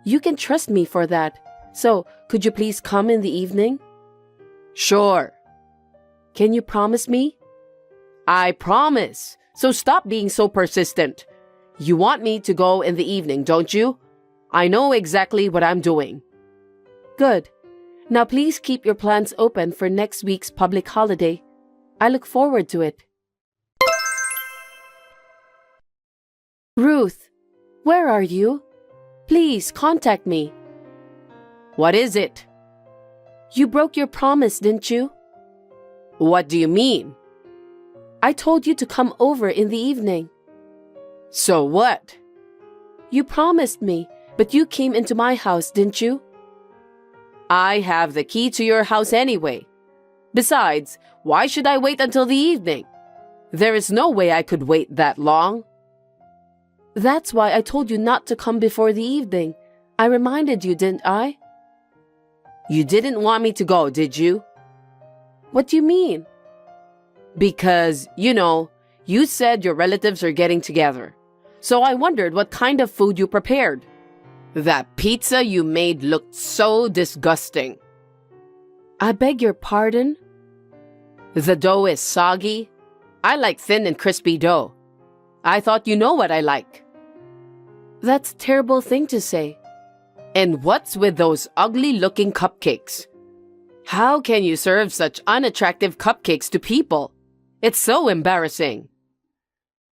You can trust me for that. So, could you please come in the evening? Sure. Can you promise me? I promise. So stop being so persistent. You want me to go in the evening, don't you? I know exactly what I'm doing. Good. Now please keep your plans open for next week's public holiday. I look forward to it. Ruth, where are you? Please contact me. What is it? You broke your promise, didn't you? What do you mean? I told you to come over in the evening. So what? You promised me, but you came into my house, didn't you? I have the key to your house anyway. Besides, why should I wait until the evening? There is no way I could wait that long. That's why I told you not to come before the evening. I reminded you, didn't I? You didn't want me to go, did you? What do you mean? Because, you said your relatives are getting together. So I wondered what kind of food you prepared. That pizza you made looked so disgusting. I beg your pardon? The dough is soggy. I like thin and crispy dough. I thought you know what I like. That's a terrible thing to say. And what's with those ugly-looking cupcakes? How can you serve such unattractive cupcakes to people? It's so embarrassing.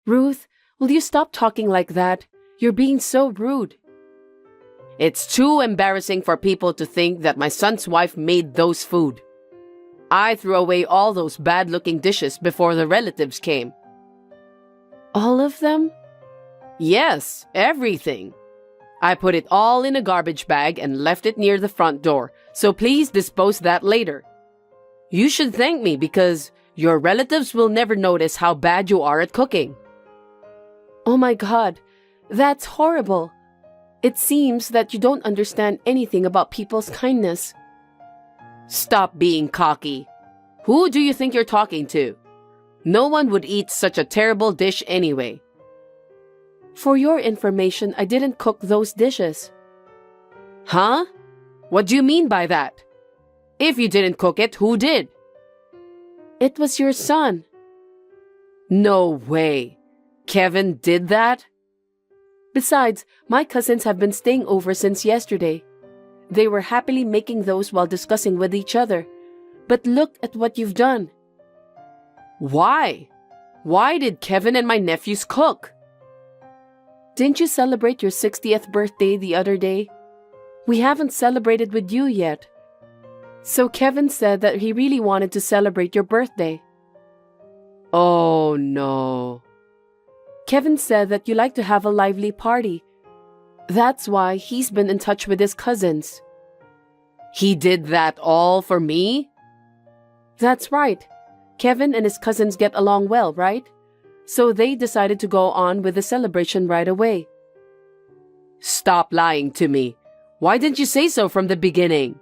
Ruth, will you stop talking like that? You're being so rude. It's too embarrassing for people to think that my son's wife made those food. I threw away all those bad-looking dishes before the relatives came. All of them? Yes, everything. I put it all in a garbage bag and left it near the front door, so please dispose that later. You should thank me because your relatives will never notice how bad you are at cooking. Oh my God, that's horrible. It seems that you don't understand anything about people's kindness. Stop being cocky. Who do you think you're talking to? No one would eat such a terrible dish anyway. For your information, I didn't cook those dishes. Huh? What do you mean by that? If you didn't cook it, who did? It was your son. No way. Kevin did that? Besides, my cousins have been staying over since yesterday. They were happily making those while discussing with each other. But look at what you've done. Why? Why did Kevin and my nephews cook? Didn't you celebrate your 60th birthday the other day? We haven't celebrated with you yet. So Kevin said that he really wanted to celebrate your birthday. Oh no. Kevin said that you like to have a lively party. That's why he's been in touch with his cousins. He did that all for me? That's right. Kevin and his cousins get along well, right? So they decided to go on with the celebration right away. Stop lying to me. Why didn't you say so from the beginning?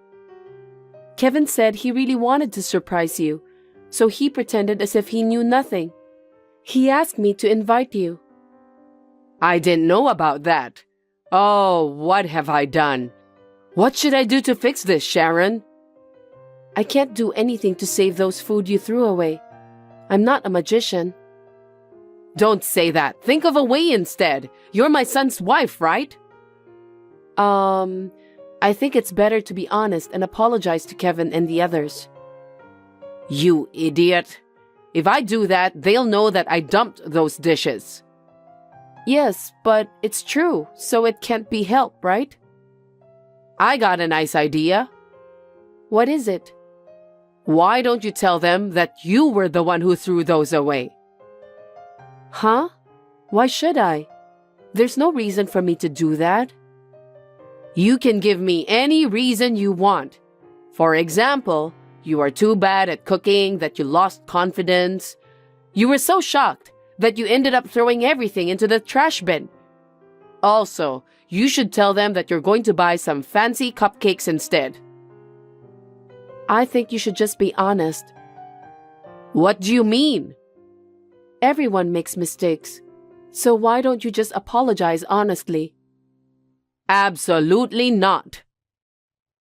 Kevin said he really wanted to surprise you, so he pretended as if he knew nothing. He asked me to invite you. I didn't know about that. Oh, what have I done? What should I do to fix this, Sharon? I can't do anything to save those food you threw away. I'm not a magician. Don't say that. Think of a way instead. You're my son's wife, right? I think it's better to be honest and apologize to Kevin and the others. You idiot. If I do that, they'll know that I dumped those dishes. Yes, but it's true, so it can't be helped, right? I got a nice idea. What is it? Why don't you tell them that you were the one who threw those away? Huh? Why should I? There's no reason for me to do that. You can give me any reason you want. For example, you are too bad at cooking that you lost confidence. You were so shocked that you ended up throwing everything into the trash bin. Also, you should tell them that you're going to buy some fancy cupcakes instead. I think you should just be honest. What do you mean? Everyone makes mistakes. So why don't you just apologize honestly? Absolutely not.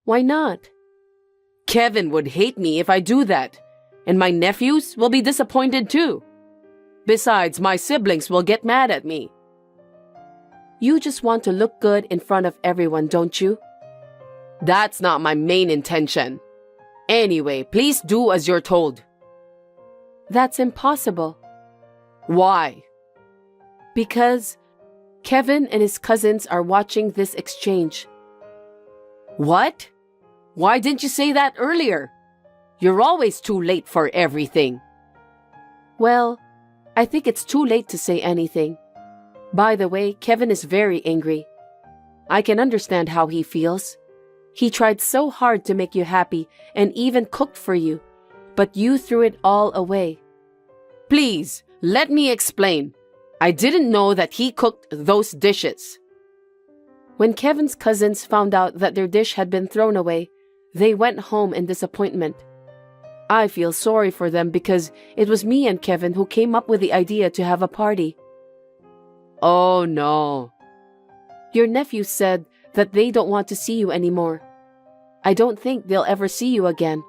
Why not? Kevin would hate me if I do that, and my nephews will be disappointed too. Besides, my siblings will get mad at me. You just want to look good in front of everyone, don't you? That's not my main intention. Anyway, please do as you're told. That's impossible. Why? Because Kevin and his cousins are watching this exchange. What? Why didn't you say that earlier? You're always too late for everything. Well, I think it's too late to say anything. By the way, Kevin is very angry. I can understand how he feels. He tried so hard to make you happy and even cooked for you, but you threw it all away. Please, let me explain. I didn't know that he cooked those dishes. When Kevin's cousins found out that their dish had been thrown away, they went home in disappointment. I feel sorry for them because it was me and Kevin who came up with the idea to have a party. Oh no. Your nephew said that they don't want to see you anymore. I don't think they'll ever see you again.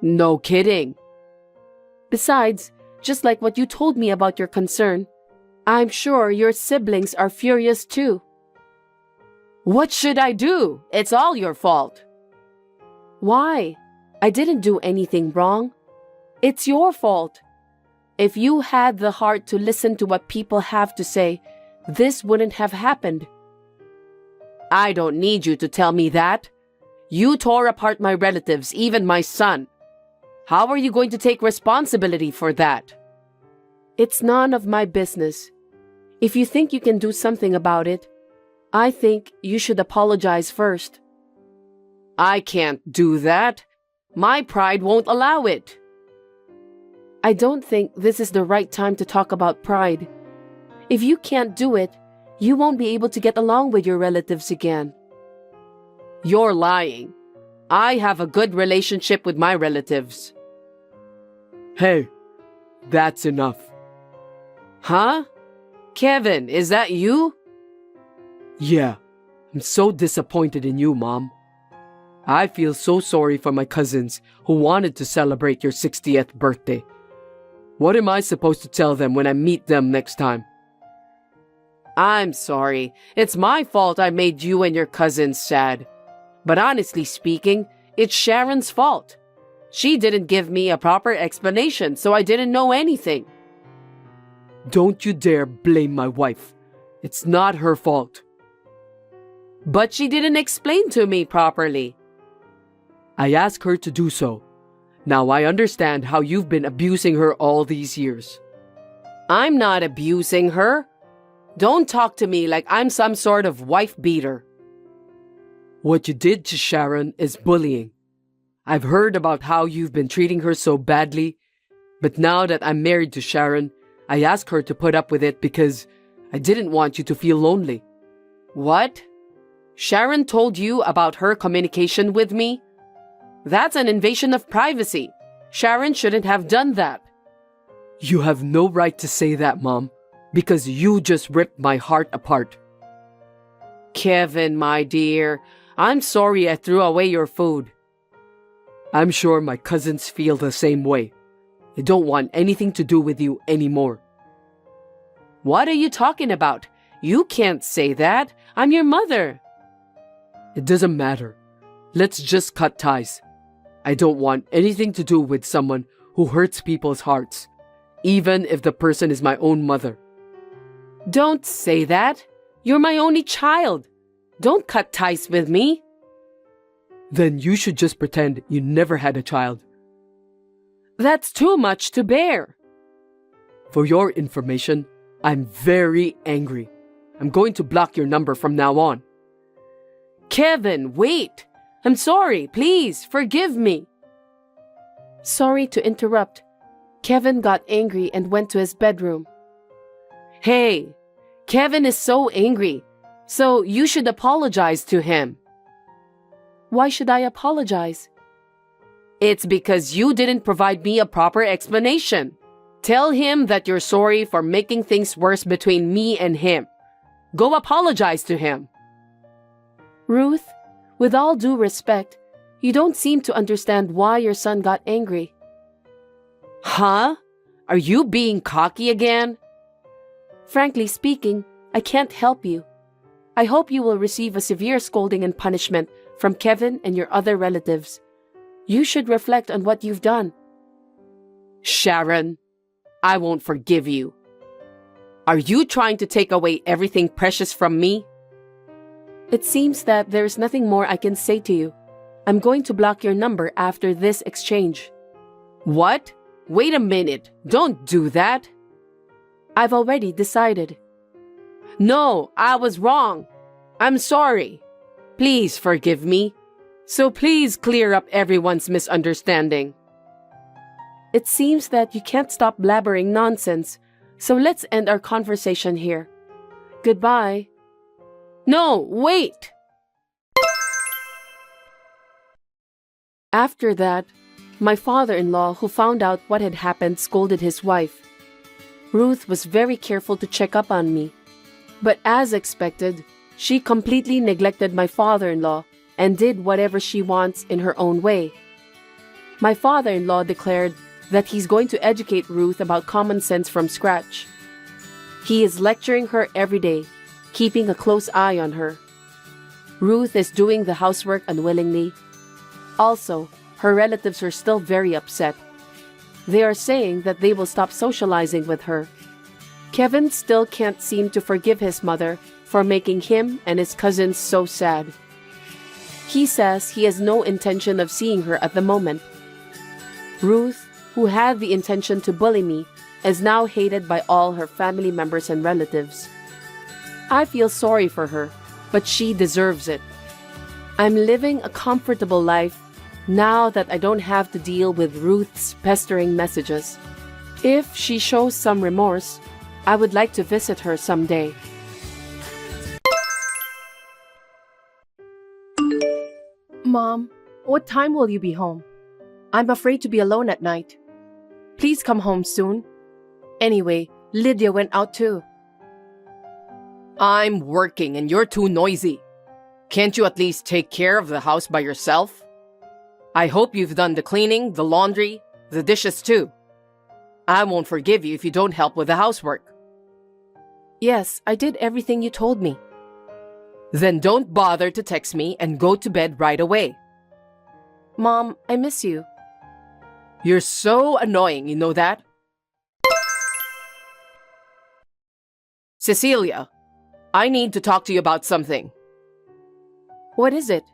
No kidding. Besides, just like what you told me about your concern, I'm sure your siblings are furious too. What should I do? It's all your fault. Why? I didn't do anything wrong. It's your fault. If you had the heart to listen to what people have to say, this wouldn't have happened. I don't need you to tell me that. You tore apart my relatives, even my son. How are you going to take responsibility for that? It's none of my business. If you think you can do something about it, I think you should apologize first. I can't do that. My pride won't allow it. I don't think this is the right time to talk about pride. If you can't do it, you won't be able to get along with your relatives again. You're lying. I have a good relationship with my relatives. Hey, that's enough. Huh? Kevin, is that you? Yeah, I'm so disappointed in you, Mom. I feel so sorry for my cousins who wanted to celebrate your 60th birthday. What am I supposed to tell them when I meet them next time? I'm sorry. It's my fault I made you and your cousins sad. But honestly speaking, it's Sharon's fault. She didn't give me a proper explanation, so I didn't know anything. Don't you dare blame my wife. It's not her fault. But she didn't explain to me properly. I asked her to do so. Now I understand how you've been abusing her all these years. I'm not abusing her. Don't talk to me like I'm some sort of wife beater. What you did to Sharon is bullying. I've heard about how you've been treating her so badly, but now that I'm married to Sharon, I asked her to put up with it because I didn't want you to feel lonely. What? Sharon told you about her communication with me? That's an invasion of privacy. Sharon shouldn't have done that. You have no right to say that, Mom, because you just ripped my heart apart. Kevin, my dear, I'm sorry I threw away your food. I'm sure my cousins feel the same way. They don't want anything to do with you anymore. What are you talking about? You can't say that. I'm your mother. It doesn't matter. Let's just cut ties. I don't want anything to do with someone who hurts people's hearts, even if the person is my own mother. Don't say that. You're my only child. Don't cut ties with me. Then you should just pretend you never had a child. That's too much to bear. For your information, I'm very angry. I'm going to block your number from now on. Kevin, wait. I'm sorry. Please, forgive me. Sorry to interrupt. Kevin got angry and went to his bedroom. Hey, Kevin is so angry, so you should apologize to him. Why should I apologize? It's because you didn't provide me a proper explanation. Tell him that you're sorry for making things worse between me and him. Go apologize to him. Ruth, with all due respect, you don't seem to understand why your son got angry. Huh? Are you being cocky again? Frankly speaking, I can't help you. I hope you will receive a severe scolding and punishment from Kevin and your other relatives. You should reflect on what you've done. Sharon, I won't forgive you. Are you trying to take away everything precious from me? It seems that there's nothing more I can say to you. I'm going to block your number after this exchange. What? Wait a minute. Don't do that. I've already decided. No, I was wrong. I'm sorry. Please forgive me. So please clear up everyone's misunderstanding. It seems that you can't stop blabbering nonsense, so let's end our conversation here. Goodbye. No, wait! After that, my father-in-law, who found out what had happened, scolded his wife. Ruth was very careful to check up on me, but as expected, She completely neglected my father-in-law and did whatever she wants in her own way. My father-in-law declared that he's going to educate Ruth about common sense from scratch. He is lecturing her every day, keeping a close eye on her. Ruth is doing the housework unwillingly. Also, her relatives are still very upset. They are saying that they will stop socializing with her. Kevin still can't seem to forgive his mother for making him and his cousins so sad. He says he has no intention of seeing her at the moment. Ruth, who had the intention to bully me, is now hated by all her family members and relatives. I feel sorry for her, but she deserves it. I'm living a comfortable life now that I don't have to deal with Ruth's pestering messages. If she shows some remorse, I would like to visit her someday. Mom, what time will you be home? I'm afraid to be alone at night. Please come home soon. Anyway, Lydia went out too. I'm working and you're too noisy. Can't you at least take care of the house by yourself? I hope you've done the cleaning, the laundry, the dishes too. I won't forgive you if you don't help with the housework. Yes, I did everything you told me. Then don't bother to text me and go to bed right away. Mom, I miss you. You're so annoying, you know that? Cecilia, I need to talk to you about something. What is it?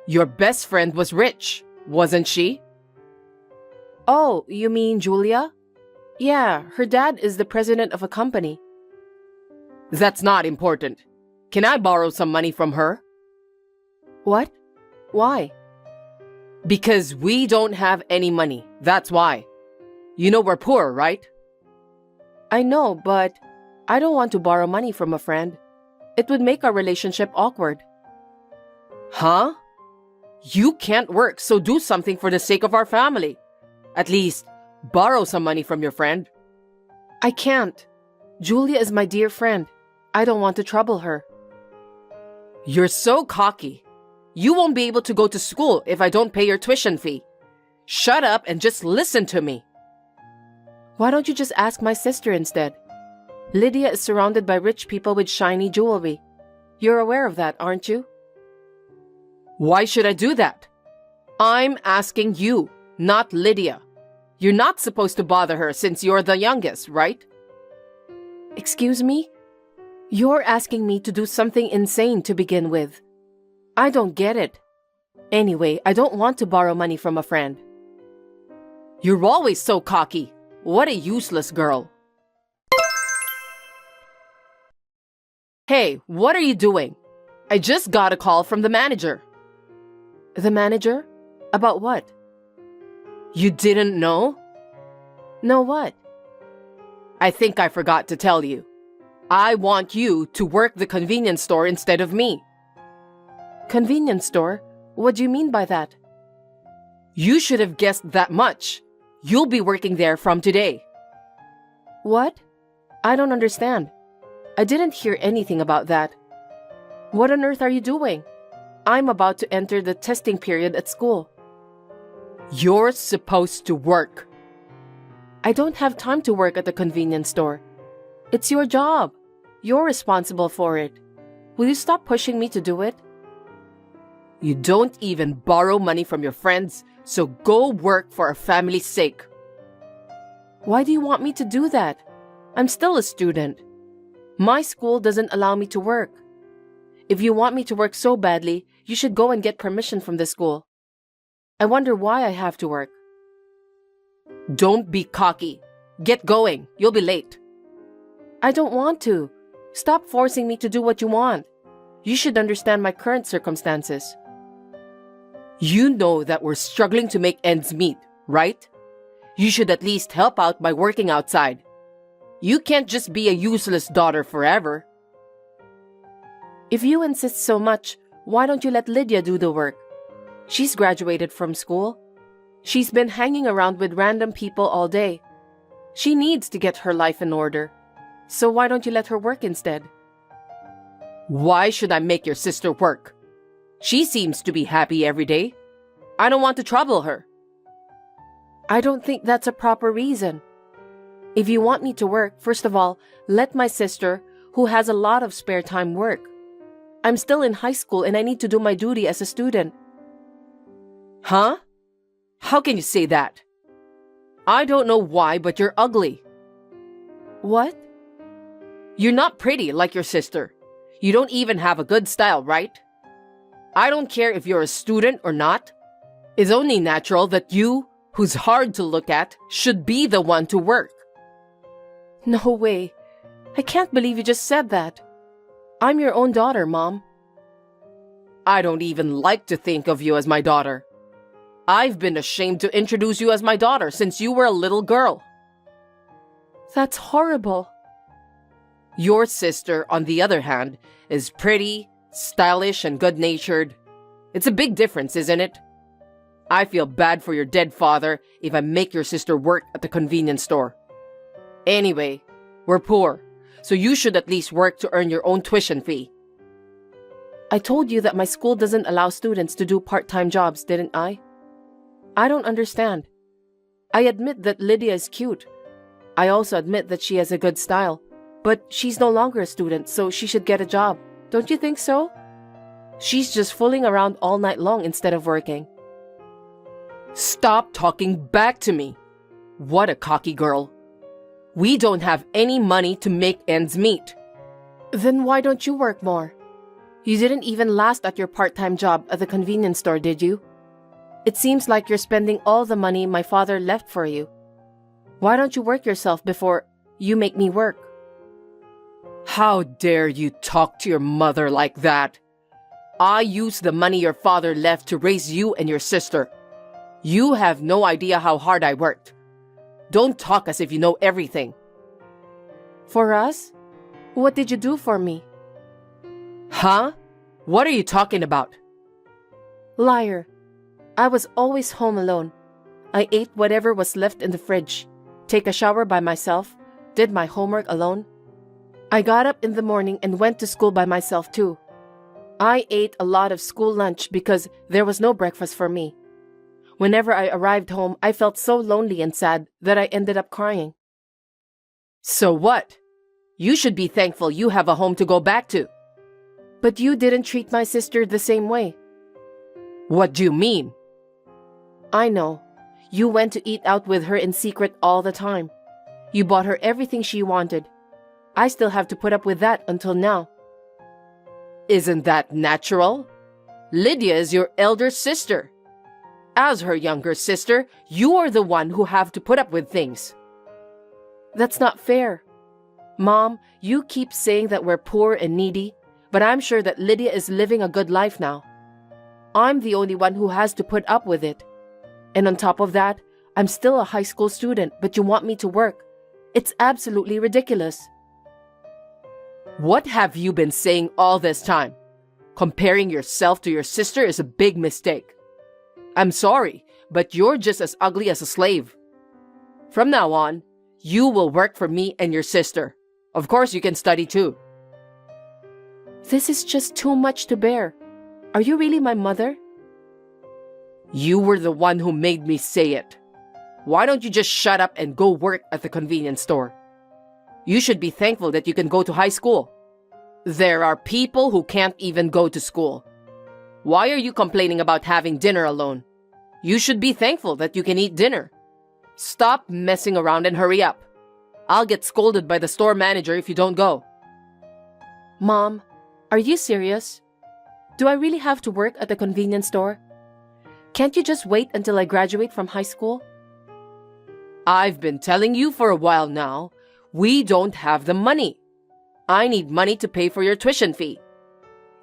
Your best friend was rich, wasn't she? Oh, you mean Julia? Yeah, her dad is the president of a company. That's not important. Can I borrow some money from her? What? Why? Because we don't have any money, that's why. You know we're poor, right? I know, but I don't want to borrow money from a friend. It would make our relationship awkward. Huh? You can't work, so do something for the sake of our family. At least, borrow some money from your friend. I can't. Julia is my dear friend. I don't want to trouble her. You're so cocky. You won't be able to go to school if I don't pay your tuition fee. Shut up and just listen to me. Why don't you just ask my sister instead? Lydia is surrounded by rich people with shiny jewelry. You're aware of that, aren't you? Why should I do that? I'm asking you, not Lydia. You're not supposed to bother her since you're the youngest, right? Excuse me? You're asking me to do something insane to begin with. I don't get it. Anyway, I don't want to borrow money from a friend. You're always so cocky. What a useless girl. Hey, what are you doing? I just got a call from the manager. The manager? About what? You didn't know? No, what? I think I forgot to tell you. I want you to work the convenience store instead of me. Convenience store? What do you mean by that? You should have guessed that much. You'll be working there from today. What? I don't understand. I didn't hear anything about that. What on earth are you doing? I'm about to enter the testing period at school. You're supposed to work. I don't have time to work at the convenience store. It's your job. You're responsible for it. Will you stop pushing me to do it? You don't even borrow money from your friends, so go work for our family's sake. Why do you want me to do that? I'm still a student. My school doesn't allow me to work. If you want me to work so badly, you should go and get permission from the school. I wonder why I have to work. Don't be cocky. Get going. You'll be late. I don't want to. Stop forcing me to do what you want. You should understand my current circumstances. You know that we're struggling to make ends meet, right? You should at least help out by working outside. You can't just be a useless daughter forever. If you insist so much, why don't you let Lydia do the work? She's graduated from school. She's been hanging around with random people all day. She needs to get her life in order. So why don't you let her work instead? Why should I make your sister work? She seems to be happy every day. I don't want to trouble her. I don't think that's a proper reason. If you want me to work, first of all, let my sister, who has a lot of spare time, work. I'm still in high school and I need to do my duty as a student. Huh? How can you say that? I don't know why, but you're ugly. What? You're not pretty like your sister. You don't even have a good style, right? I don't care if you're a student or not. It's only natural that you, who's hard to look at, should be the one to work. No way. I can't believe you just said that. I'm your own daughter, Mom. I don't even like to think of you as my daughter. I've been ashamed to introduce you as my daughter since you were a little girl. That's horrible. Your sister, on the other hand, is pretty, stylish, and good-natured. It's a big difference, isn't it? I feel bad for your dead father if I make your sister work at the convenience store. Anyway, we're poor, so you should at least work to earn your own tuition fee. I told you that my school doesn't allow students to do part-time jobs, didn't I? I don't understand. I admit that Lydia is cute. I also admit that she has a good style. But she's no longer a student, so she should get a job. Don't you think so? She's just fooling around all night long instead of working. Stop talking back to me. What a cocky girl. We don't have any money to make ends meet. Then why don't you work more? You didn't even last at your part-time job at the convenience store, did you? It seems like you're spending all the money my father left for you. Why don't you work yourself before you make me work? How dare you talk to your mother like that? I used the money your father left to raise you and your sister. You have no idea how hard I worked. Don't talk as if you know everything. For us? What did you do for me? Huh? What are you talking about? Liar. I was always home alone. I ate whatever was left in the fridge, take a shower by myself, did my homework alone. I got up in the morning and went to school by myself too. I ate a lot of school lunch because there was no breakfast for me. Whenever I arrived home, I felt so lonely and sad that I ended up crying. So what? You should be thankful you have a home to go back to. But you didn't treat my sister the same way. What do you mean? I know. You went to eat out with her in secret all the time. You bought her everything she wanted. I still have to put up with that until now. Isn't that natural? Lydia is your elder sister. As her younger sister, you are the one who have to put up with things. That's not fair. Mom, you keep saying that we're poor and needy, but I'm sure that Lydia is living a good life now. I'm the only one who has to put up with it. And on top of that, I'm still a high school student, but you want me to work. It's absolutely ridiculous. What have you been saying all this time? Comparing yourself to your sister is a big mistake. I'm sorry, but you're just as ugly as a slave. From now on, you will work for me and your sister. Of course, you can study too. This is just too much to bear. Are you really my mother? You were the one who made me say it. Why don't you just shut up and go work at the convenience store? You should be thankful that you can go to high school. There are people who can't even go to school. Why are you complaining about having dinner alone? You should be thankful that you can eat dinner. Stop messing around and hurry up. I'll get scolded by the store manager if you don't go. Mom, are you serious? Do I really have to work at the convenience store? Can't you just wait until I graduate from high school? I've been telling you for a while now, we don't have the money. I need money to pay for your tuition fee.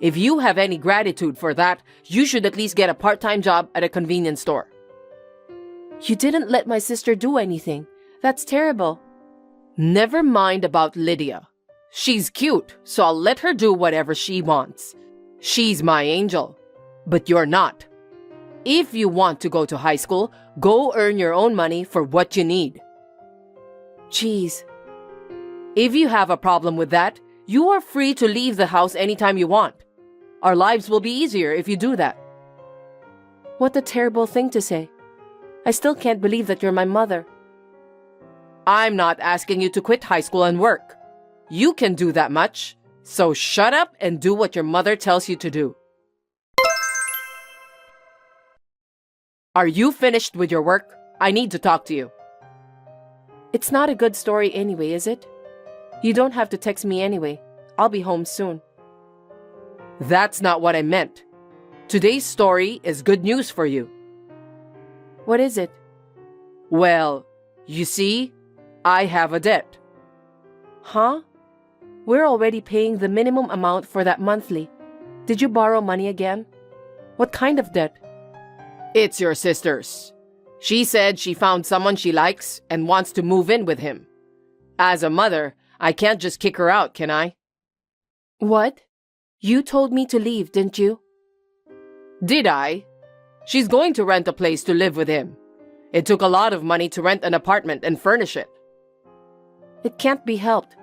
If you have any gratitude for that, you should at least get a part-time job at a convenience store. You didn't let my sister do anything. That's terrible. Never mind about Lydia. She's cute, so I'll let her do whatever she wants. She's my angel. But you're not. If you want to go to high school, go earn your own money for what you need. Jeez. If you have a problem with that, You are free to leave the house anytime you want. Our lives will be easier if you do that. What a terrible thing to say. I still can't believe that you're my mother. I'm not asking you to quit high school and work. You can do that much, so shut up and do what your mother tells you to do. Are you finished with your work? I need to talk to you. It's not a good story anyway, is it? You don't have to text me anyway. I'll be home soon. That's not what I meant. Today's story is good news for you. What is it? Well, you see, I have a debt. Huh? We're already paying the minimum amount for that monthly. Did you borrow money again? What kind of debt? It's your sister's. She said she found someone she likes and wants to move in with him. As a mother, I can't just kick her out, can I? What? You told me to leave, didn't you? Did I? She's going to rent a place to live with him. It took a lot of money to rent an apartment and furnish it. It can't be helped.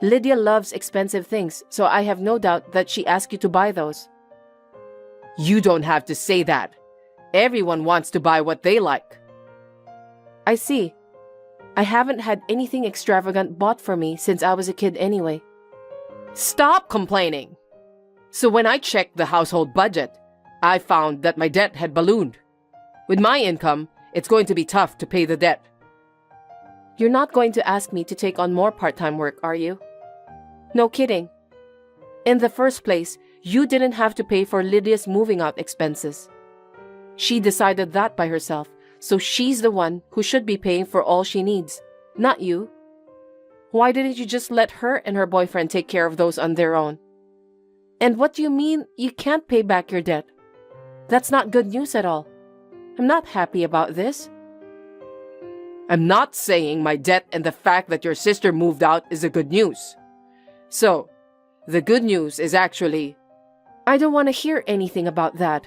Lydia loves expensive things, so I have no doubt that she asked you to buy those. You don't have to say that. Everyone wants to buy what they like. I see. I haven't had anything extravagant bought for me since I was a kid anyway. Stop complaining! So when I checked the household budget, I found that my debt had ballooned. With my income, it's going to be tough to pay the debt. You're not going to ask me to take on more part-time work, are you? No kidding. In the first place, you didn't have to pay for Lydia's moving out expenses. She decided that by herself, so she's the one who should be paying for all she needs, not you. Why didn't you just let her and her boyfriend take care of those on their own? And what do you mean you can't pay back your debt? That's not good news at all. I'm not happy about this. I'm not saying my debt and the fact that your sister moved out is the good news. So, the good news is actually, I don't want to hear anything about that.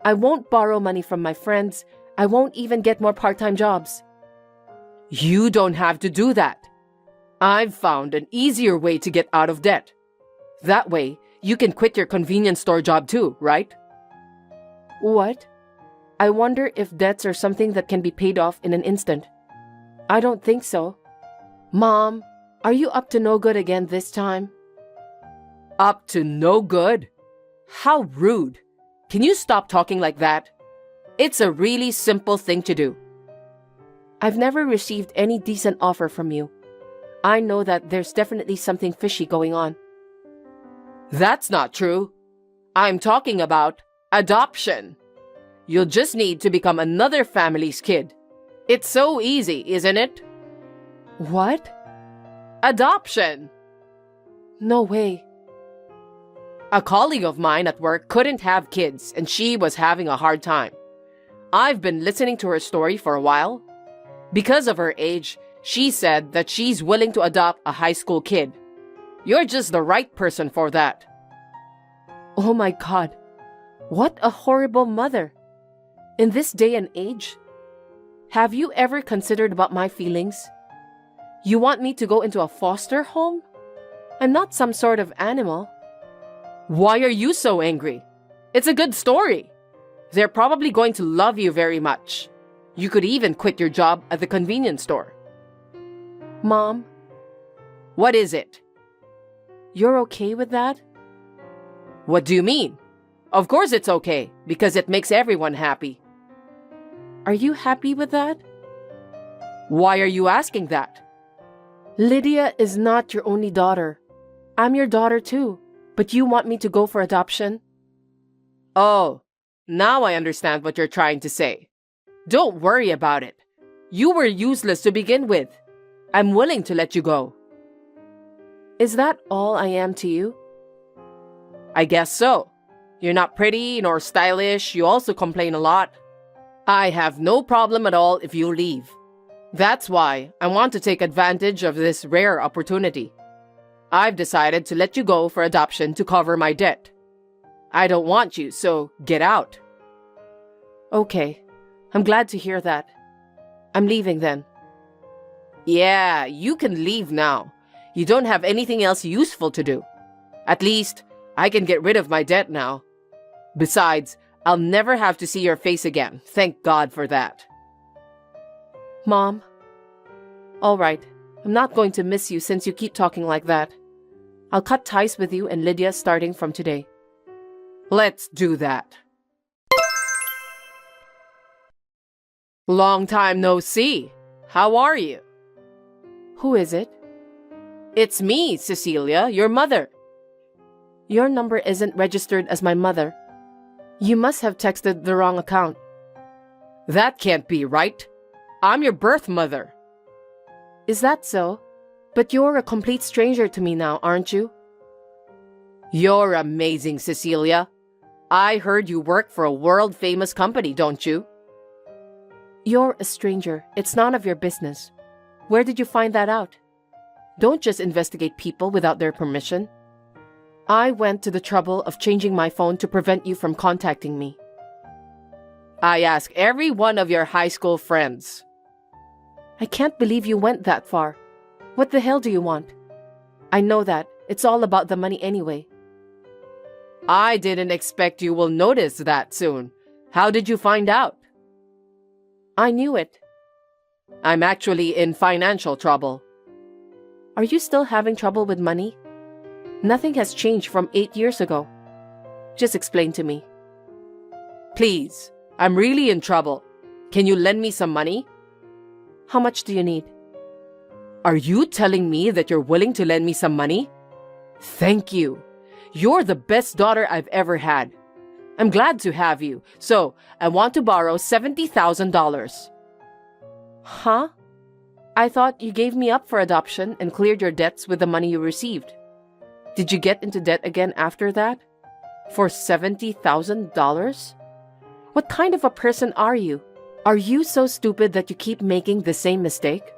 I won't borrow money from my friends. I won't even get more part-time jobs. You don't have to do that. I've found an easier way to get out of debt. That way, you can quit your convenience store job too, right? What? I wonder if debts are something that can be paid off in an instant. I don't think so. Mom, are you up to no good again this time? Up to no good? How rude. Can you stop talking like that? It's a really simple thing to do. I've never received any decent offer from you. I know that there's definitely something fishy going on. That's not true. I'm talking about adoption. You'll just need to become another family's kid. It's so easy, isn't it? What? Adoption. No way. A colleague of mine at work couldn't have kids and she was having a hard time. I've been listening to her story for a while. Because of her age, she said that she's willing to adopt a high school kid. You're just the right person for that. Oh my God. What a horrible mother. In this day and age, have you ever considered about my feelings? You want me to go into a foster home? I'm not some sort of animal. Why are you so angry? It's a good story. They're probably going to love you very much. You could even quit your job at the convenience store. Mom? What is it? You're okay with that? What do you mean? Of course it's okay, because it makes everyone happy. Are you happy with that? Why are you asking that? Lydia is not your only daughter. I'm your daughter too, but you want me to go for adoption? Oh, now I understand what you're trying to say. Don't worry about it. You were useless to begin with. I'm willing to let you go. Is that all I am to you? I guess so. You're not pretty nor stylish. You also complain a lot. I have no problem at all if you leave. That's why I want to take advantage of this rare opportunity. I've decided to let you go for adoption to cover my debt. I don't want you, so get out. Okay, I'm glad to hear that. I'm leaving then. Yeah, you can leave now. You don't have anything else useful to do. At least, I can get rid of my debt now. Besides, I'll never have to see your face again. Thank God for that. Mom. All right, I'm not going to miss you since you keep talking like that. I'll cut ties with you and Lydia starting from today. Let's do that. Long time no see. How are you? Who is it? It's me, Cecilia, your mother. Your number isn't registered as my mother. You must have texted the wrong account. That can't be right. I'm your birth mother. Is that so? But you're a complete stranger to me now, aren't you? You're amazing, Cecilia. I heard you work for a world-famous company, don't you? You're a stranger. It's none of your business. Where did you find that out? Don't just investigate people without their permission. I went to the trouble of changing my phone to prevent you from contacting me. I asked every one of your high school friends. I can't believe you went that far. What the hell do you want? I know that. It's all about the money anyway. I didn't expect you will notice that soon. How did you find out? I knew it. I'm actually in financial trouble. Are you still having trouble with money? Nothing has changed from 8 years ago. Just explain to me. Please, I'm really in trouble. Can you lend me some money? How much do you need? Are you telling me that you're willing to lend me some money? Thank you. You're the best daughter I've ever had. I'm glad to have you, so I want to borrow $70,000. Huh? I thought you gave me up for adoption and cleared your debts with the money you received. Did you get into debt again after that? For $70,000? What kind of a person are you? Are you so stupid that you keep making the same mistake?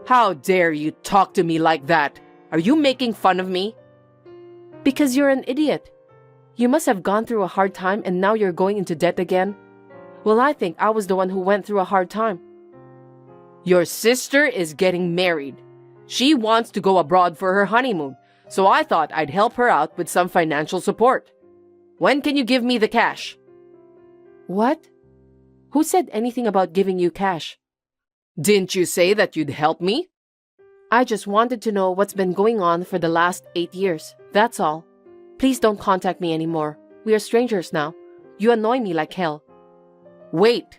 How dare you talk to me like that? Are you making fun of me? Because you're an idiot. You must have gone through a hard time and now you're going into debt again. Well, I think I was the one who went through a hard time. Your sister is getting married. She wants to go abroad for her honeymoon, so I thought I'd help her out with some financial support. When can you give me the cash? What? Who said anything about giving you cash? Didn't you say that you'd help me? I just wanted to know what's been going on for the last 8 years. That's all. Please don't contact me anymore. We are strangers now. You annoy me like hell. Wait.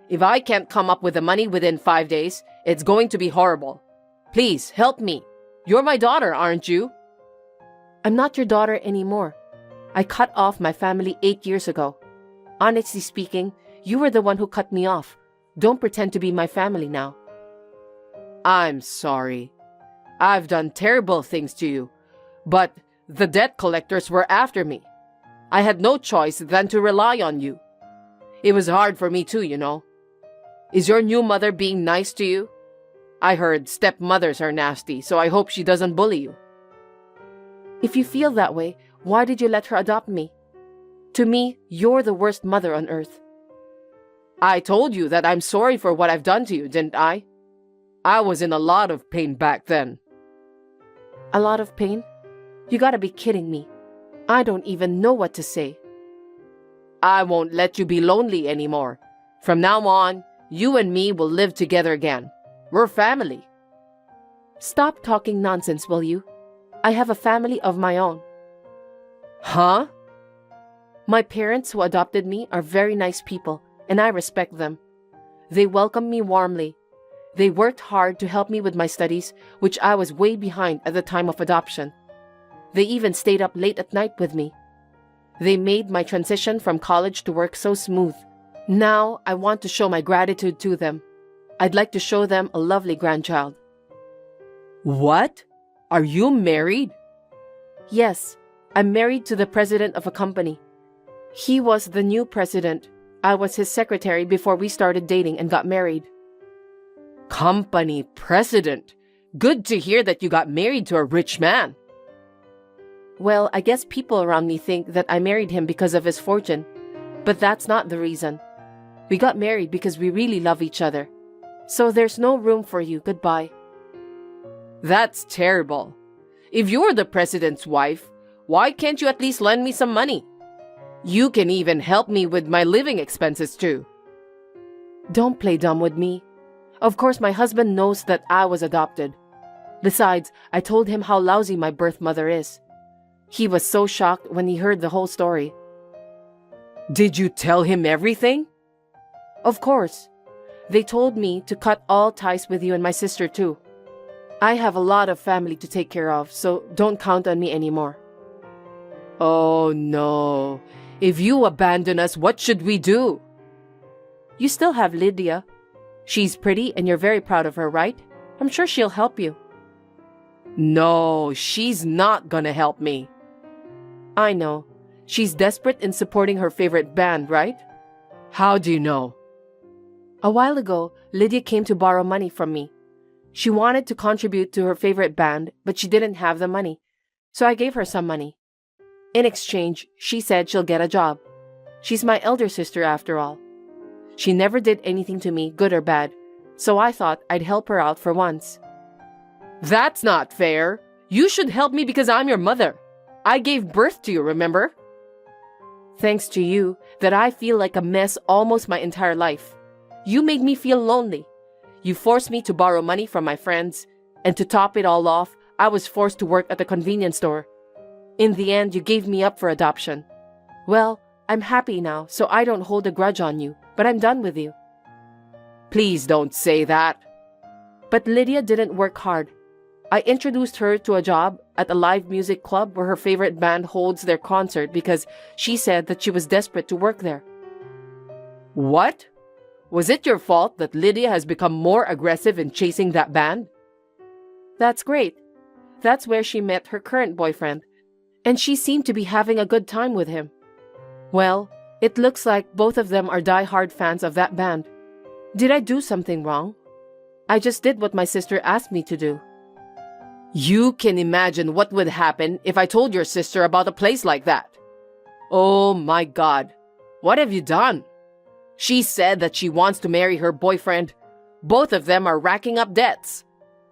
If I can't come up with the money within 5 days, it's going to be horrible. Please, help me. You're my daughter, aren't you? I'm not your daughter anymore. I cut off my family 8 years ago. Honestly speaking, you were the one who cut me off. Don't pretend to be my family now. I'm sorry. I've done terrible things to you, but the debt collectors were after me. I had no choice than to rely on you. It was hard for me too, you know. Is your new mother being nice to you? I heard stepmothers are nasty, so I hope she doesn't bully you. If you feel that way, why did you let her adopt me? To me, you're the worst mother on earth. I told you that I'm sorry for what I've done to you, didn't I? I was in a lot of pain back then. A lot of pain? You gotta be kidding me. I don't even know what to say. I won't let you be lonely anymore. From now on, you and me will live together again. We're family. Stop talking nonsense, will you? I have a family of my own. Huh? My parents who adopted me are very nice people, and I respect them. They welcomed me warmly. They worked hard to help me with my studies, which I was way behind at the time of adoption. They even stayed up late at night with me. They made my transition from college to work so smooth. Now, I want to show my gratitude to them. I'd like to show them a lovely grandchild. What? Are you married? Yes, I'm married to the president of a company. He was the new president. I was his secretary before we started dating and got married. Company president? Good to hear that you got married to a rich man. Well, I guess people around me think that I married him because of his fortune. But that's not the reason. We got married because we really love each other. So there's no room for you. Goodbye. That's terrible. If you're the president's wife, why can't you at least lend me some money? You can even help me with my living expenses too. Don't play dumb with me. Of course, my husband knows that I was adopted. Besides, I told him how lousy my birth mother is. He was so shocked when he heard the whole story. Did you tell him everything? Of course. They told me to cut all ties with you and my sister too. I have a lot of family to take care of, so don't count on me anymore. Oh no. If you abandon us, what should we do? You still have Lydia. She's pretty and you're very proud of her, right? I'm sure she'll help you. No, she's not gonna help me. I know. She's desperate in supporting her favorite band, right? How do you know? A while ago, Lydia came to borrow money from me. She wanted to contribute to her favorite band, but she didn't have the money. So I gave her some money. In exchange, she said she'll get a job. She's my elder sister after all. She never did anything to me, good or bad, so I thought I'd help her out for once. That's not fair. You should help me because I'm your mother. I gave birth to you, remember? Thanks to you, that I feel like a mess almost my entire life. You made me feel lonely. You forced me to borrow money from my friends, and to top it all off, I was forced to work at the convenience store. In the end, you gave me up for adoption. Well, I'm happy now, so I don't hold a grudge on you, but I'm done with you. Please don't say that. But Lydia didn't work hard. I introduced her to a job at a live music club where her favorite band holds their concert because she said that she was desperate to work there. What? Was it your fault that Lydia has become more aggressive in chasing that band? That's great. That's where she met her current boyfriend, and she seemed to be having a good time with him. Well, it looks like both of them are die-hard fans of that band. Did I do something wrong? I just did what my sister asked me to do. You can imagine what would happen if I told your sister about a place like that. Oh my God, what have you done? She said that she wants to marry her boyfriend. Both of them are racking up debts.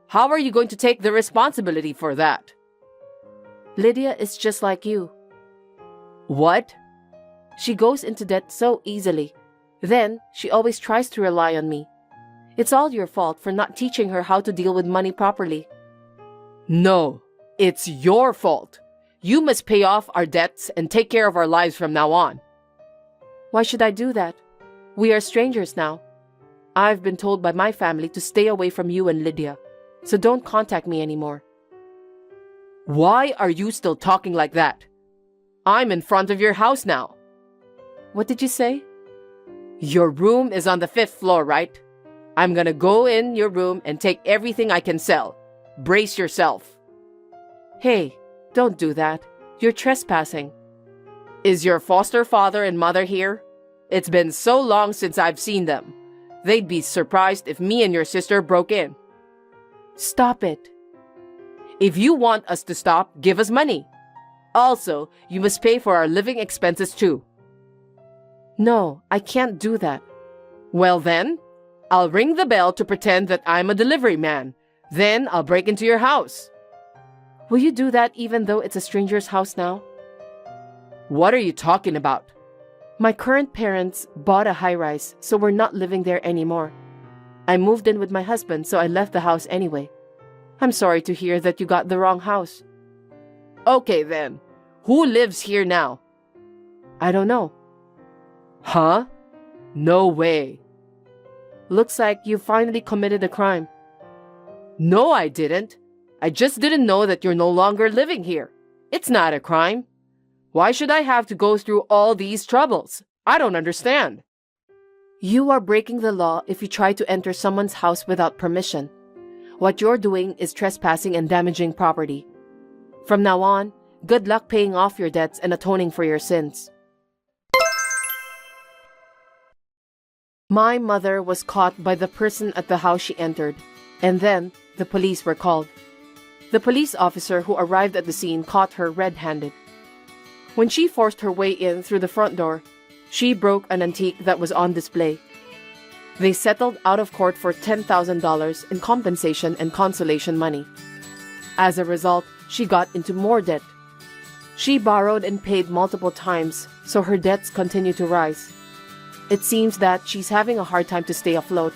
How are you going to take the responsibility for that? Lydia is just like you. What? She goes into debt so easily. Then, she always tries to rely on me. It's all your fault for not teaching her how to deal with money properly. No, it's your fault. You must pay off our debts and take care of our lives from now on. Why should I do that? We are strangers now. I've been told by my family to stay away from you and Lydia, so don't contact me anymore. Why are you still talking like that? I'm in front of your house now. What did you say? Your room is on the 5th floor, right? I'm gonna go in your room and take everything I can sell. Brace yourself. Hey, don't do that. You're trespassing. Is your foster father and mother here? It's been so long since I've seen them. They'd be surprised if me and your sister broke in. Stop it. If you want us to stop, give us money. Also, you must pay for our living expenses too. No, I can't do that. Well then, I'll ring the bell to pretend that I'm a delivery man. Then I'll break into your house. Will you do that even though it's a stranger's house now? What are you talking about? My current parents bought a high-rise, so we're not living there anymore. I moved in with my husband, so I left the house anyway. I'm sorry to hear that you got the wrong house. Okay then, who lives here now? I don't know. Huh? No way. Looks like you finally committed a crime. No, I didn't. I just didn't know that you're no longer living here. It's not a crime. Why should I have to go through all these troubles? I don't understand. You are breaking the law if you try to enter someone's house without permission. What you're doing is trespassing and damaging property. From now on, good luck paying off your debts and atoning for your sins. My mother was caught by the person at the house she entered, and then the police were called. The police officer who arrived at the scene caught her red-handed. When she forced her way in through the front door, she broke an antique that was on display. They settled out of court for $10,000 in compensation and consolation money. As a result, she got into more debt. She borrowed and paid multiple times, so her debts continue to rise. It seems that she's having a hard time to stay afloat.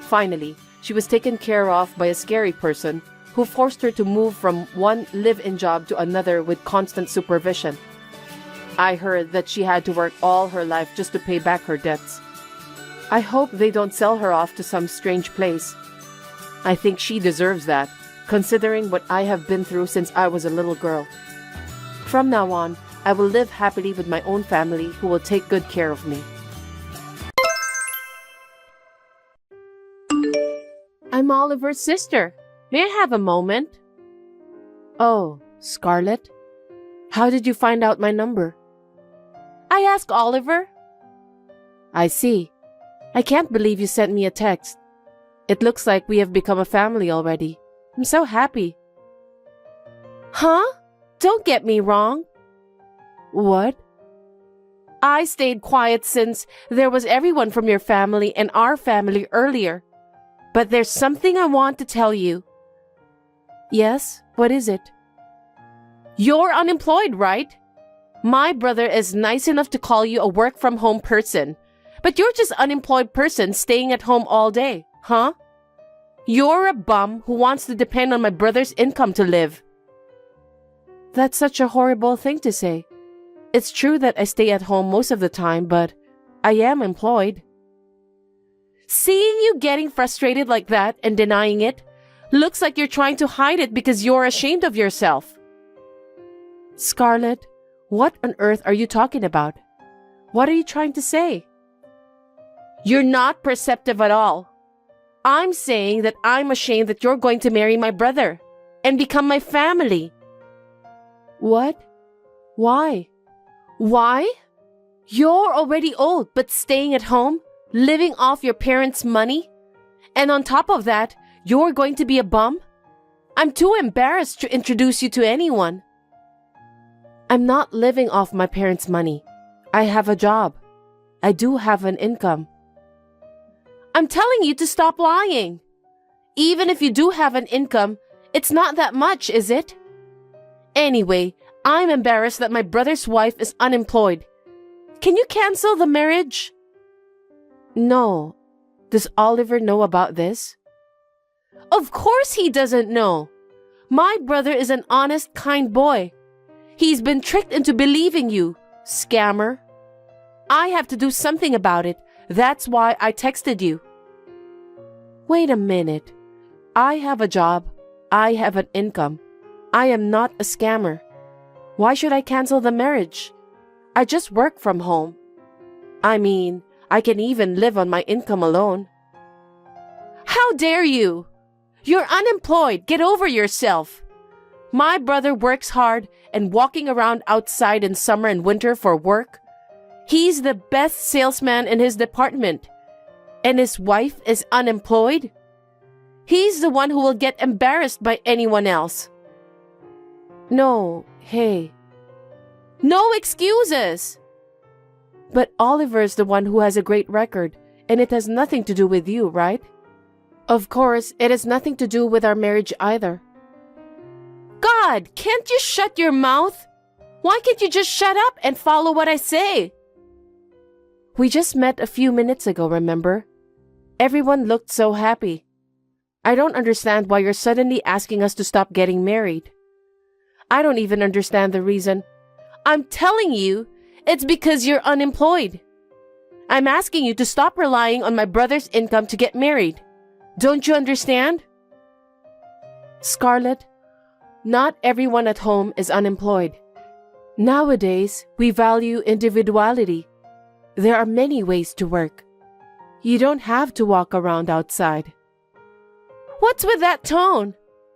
Finally, she was taken care of by a scary person who forced her to move from one live-in job to another with constant supervision. I heard that she had to work all her life just to pay back her debts. I hope they don't sell her off to some strange place. I think she deserves that, considering what I have been through since I was a little girl. From now on, I will live happily with my own family who will take good care of me. I'm Oliver's sister. May I have a moment? Oh, Scarlett? How did you find out my number? I asked Oliver. I see. I can't believe you sent me a text. It looks like we have become a family already. I'm so happy. Huh? Don't get me wrong. What? I stayed quiet since there was everyone from your family and our family earlier. But there's something I want to tell you. Yes, what is it? You're unemployed, right? My brother is nice enough to call you a work-from-home person, but you're just an unemployed person staying at home all day, huh? You're a bum who wants to depend on my brother's income to live. That's such a horrible thing to say. It's true that I stay at home most of the time, but I am employed. Seeing you getting frustrated like that and denying it looks like you're trying to hide it because you're ashamed of yourself. Scarlett, what on earth are you talking about? What are you trying to say? You're not perceptive at all. I'm saying that I'm ashamed that you're going to marry my brother and become my family. What? Why? Why? You're already old but staying at home, living off your parents' money? And on top of that, you're going to be a bum? I'm too embarrassed to introduce you to anyone. I'm not living off my parents' money. I have a job. I do have an income. I'm telling you to stop lying. Even if you do have an income, it's not that much, is it? Anyway, I'm embarrassed that my brother's wife is unemployed. Can you cancel the marriage? No. Does Oliver know about this? Of course he doesn't know. My brother is an honest, kind boy. He's been tricked into believing you, scammer. I have to do something about it. That's why I texted you. Wait a minute. I have a job. I have an income. I am not a scammer. Why should I cancel the marriage? I just work from home. I mean, I can even live on my income alone. How dare you? You're unemployed. Get over yourself. My brother works hard and walking around outside in summer and winter for work. He's the best salesman in his department. And his wife is unemployed? He's the one who will get embarrassed by anyone else. No, hey. No excuses! But Oliver's the one who has a great record, and it has nothing to do with you, right? Of course, it has nothing to do with our marriage either. God, can't you shut your mouth? Why can't you just shut up and follow what I say? We just met a few minutes ago, remember? Everyone looked so happy. I don't understand why you're suddenly asking us to stop getting married. I don't even understand the reason. I'm telling you, it's because you're unemployed. I'm asking you to stop relying on my brother's income to get married. Don't you understand? Scarlett, not everyone at home is unemployed. Nowadays, we value individuality. There are many ways to work. You don't have to walk around outside. What's with that tone?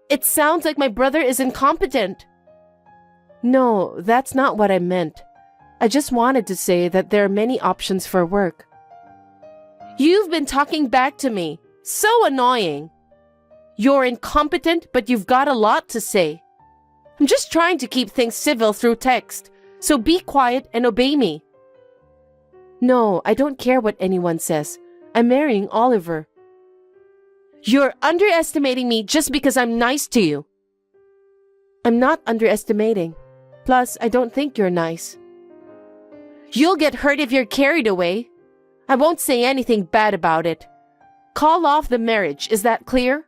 It sounds like my brother is incompetent. No, that's not what I meant. I just wanted to say that there are many options for work. You've been talking back to me. So annoying. You're incompetent, but you've got a lot to say. I'm just trying to keep things civil through text, so be quiet and obey me. No, I don't care what anyone says. I'm marrying Oliver. You're underestimating me just because I'm nice to you. I'm not underestimating. Plus, I don't think you're nice. You'll get hurt if you're carried away. I won't say anything bad about it. Call off the marriage, is that clear?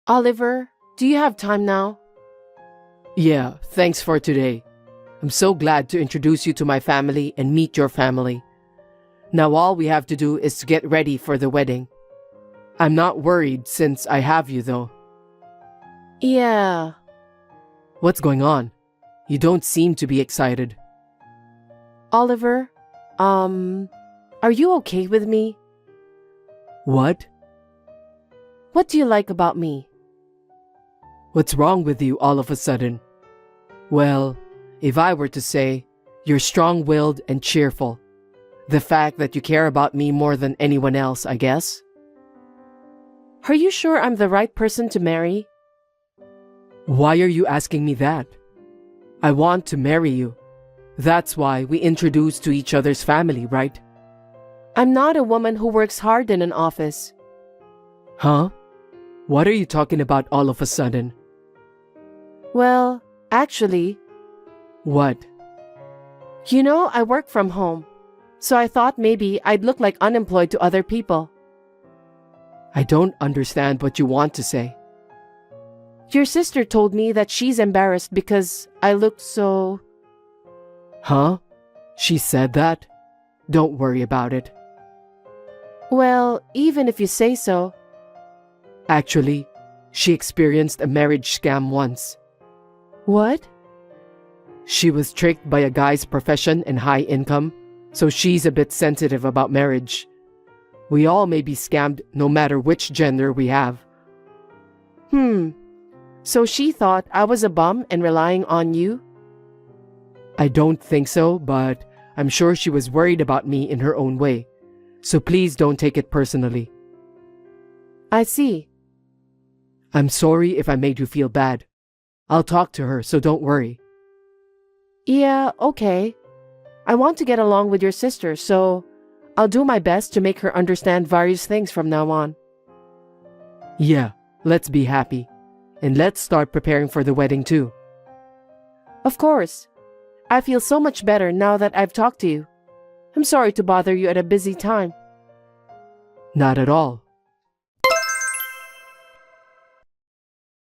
Oliver, do you have time now? Yeah, thanks for today. I'm so glad to introduce you to my family and meet your family. Now all we have to do is to get ready for the wedding. I'm not worried since I have you though. Yeah. What's going on? You don't seem to be excited. Oliver, are you okay with me? What? What do you like about me? What's wrong with you all of a sudden? Well, if I were to say, you're strong-willed and cheerful. The fact that you care about me more than anyone else, I guess. Are you sure I'm the right person to marry? Why are you asking me that? I want to marry you. That's why we introduced to each other's family, right? I'm not a woman who works hard in an office. Huh? What are you talking about all of a sudden? Well, actually, What? you know, I work from home. So I thought maybe I'd look like unemployed to other people. I don't understand what you want to say. Your sister told me that she's embarrassed because I looked so... Huh? She said that? Don't worry about it. Well, even if you say so. Actually, she experienced a marriage scam once. What? She was tricked by a guy's profession and high income, so she's a bit sensitive about marriage. We all may be scammed no matter which gender we have. So she thought I was a bum and relying on you? I don't think so, but I'm sure she was worried about me in her own way. So please don't take it personally. I see. I'm sorry if I made you feel bad. I'll talk to her, so don't worry. Yeah, okay. I want to get along with your sister, so I'll do my best to make her understand various things from now on. Yeah, let's be happy. And let's start preparing for the wedding too. Of course. I feel so much better now that I've talked to you. I'm sorry to bother you at a busy time. Not at all.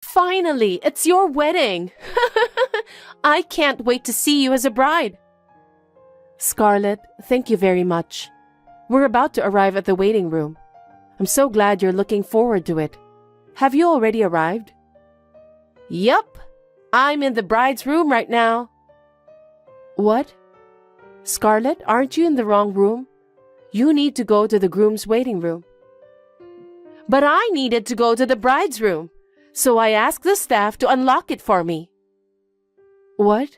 Finally, it's your wedding! I can't wait to see you as a bride. Scarlett, thank you very much. We're about to arrive at the waiting room. I'm so glad you're looking forward to it. Have you already arrived? Yup. I'm in the bride's room right now. What? Scarlett, aren't you in the wrong room? You need to go to the groom's waiting room. But I needed to go to the bride's room, so I asked the staff to unlock it for me. What?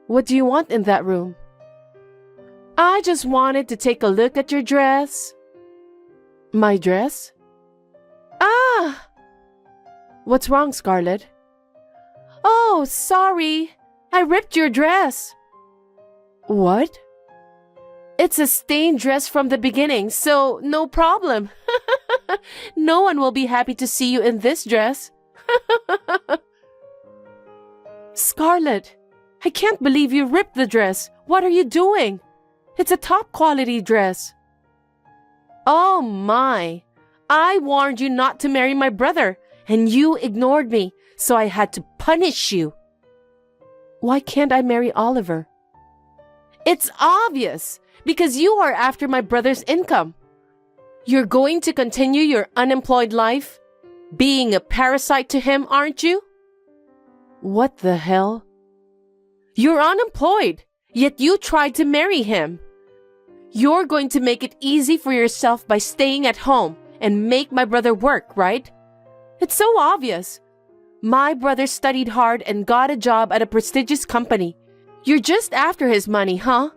What do you want in that room? I just wanted to take a look at your dress. My dress? Ah! What's wrong, Scarlett? Oh, sorry. I ripped your dress. What? It's a stained dress from the beginning, so no problem. No one will be happy to see you in this dress. Scarlett, I can't believe you ripped the dress. What are you doing? It's a top quality dress. Oh my. I warned you not to marry my brother, and you ignored me, so I had to punish you. Why can't I marry Oliver? It's obvious, because you are after my brother's income. You're going to continue your unemployed life, being a parasite to him, aren't you? What the hell? You're unemployed, yet you tried to marry him. You're going to make it easy for yourself by staying at home and make my brother work, right? It's so obvious. My brother studied hard and got a job at a prestigious company. You're just after his money, huh?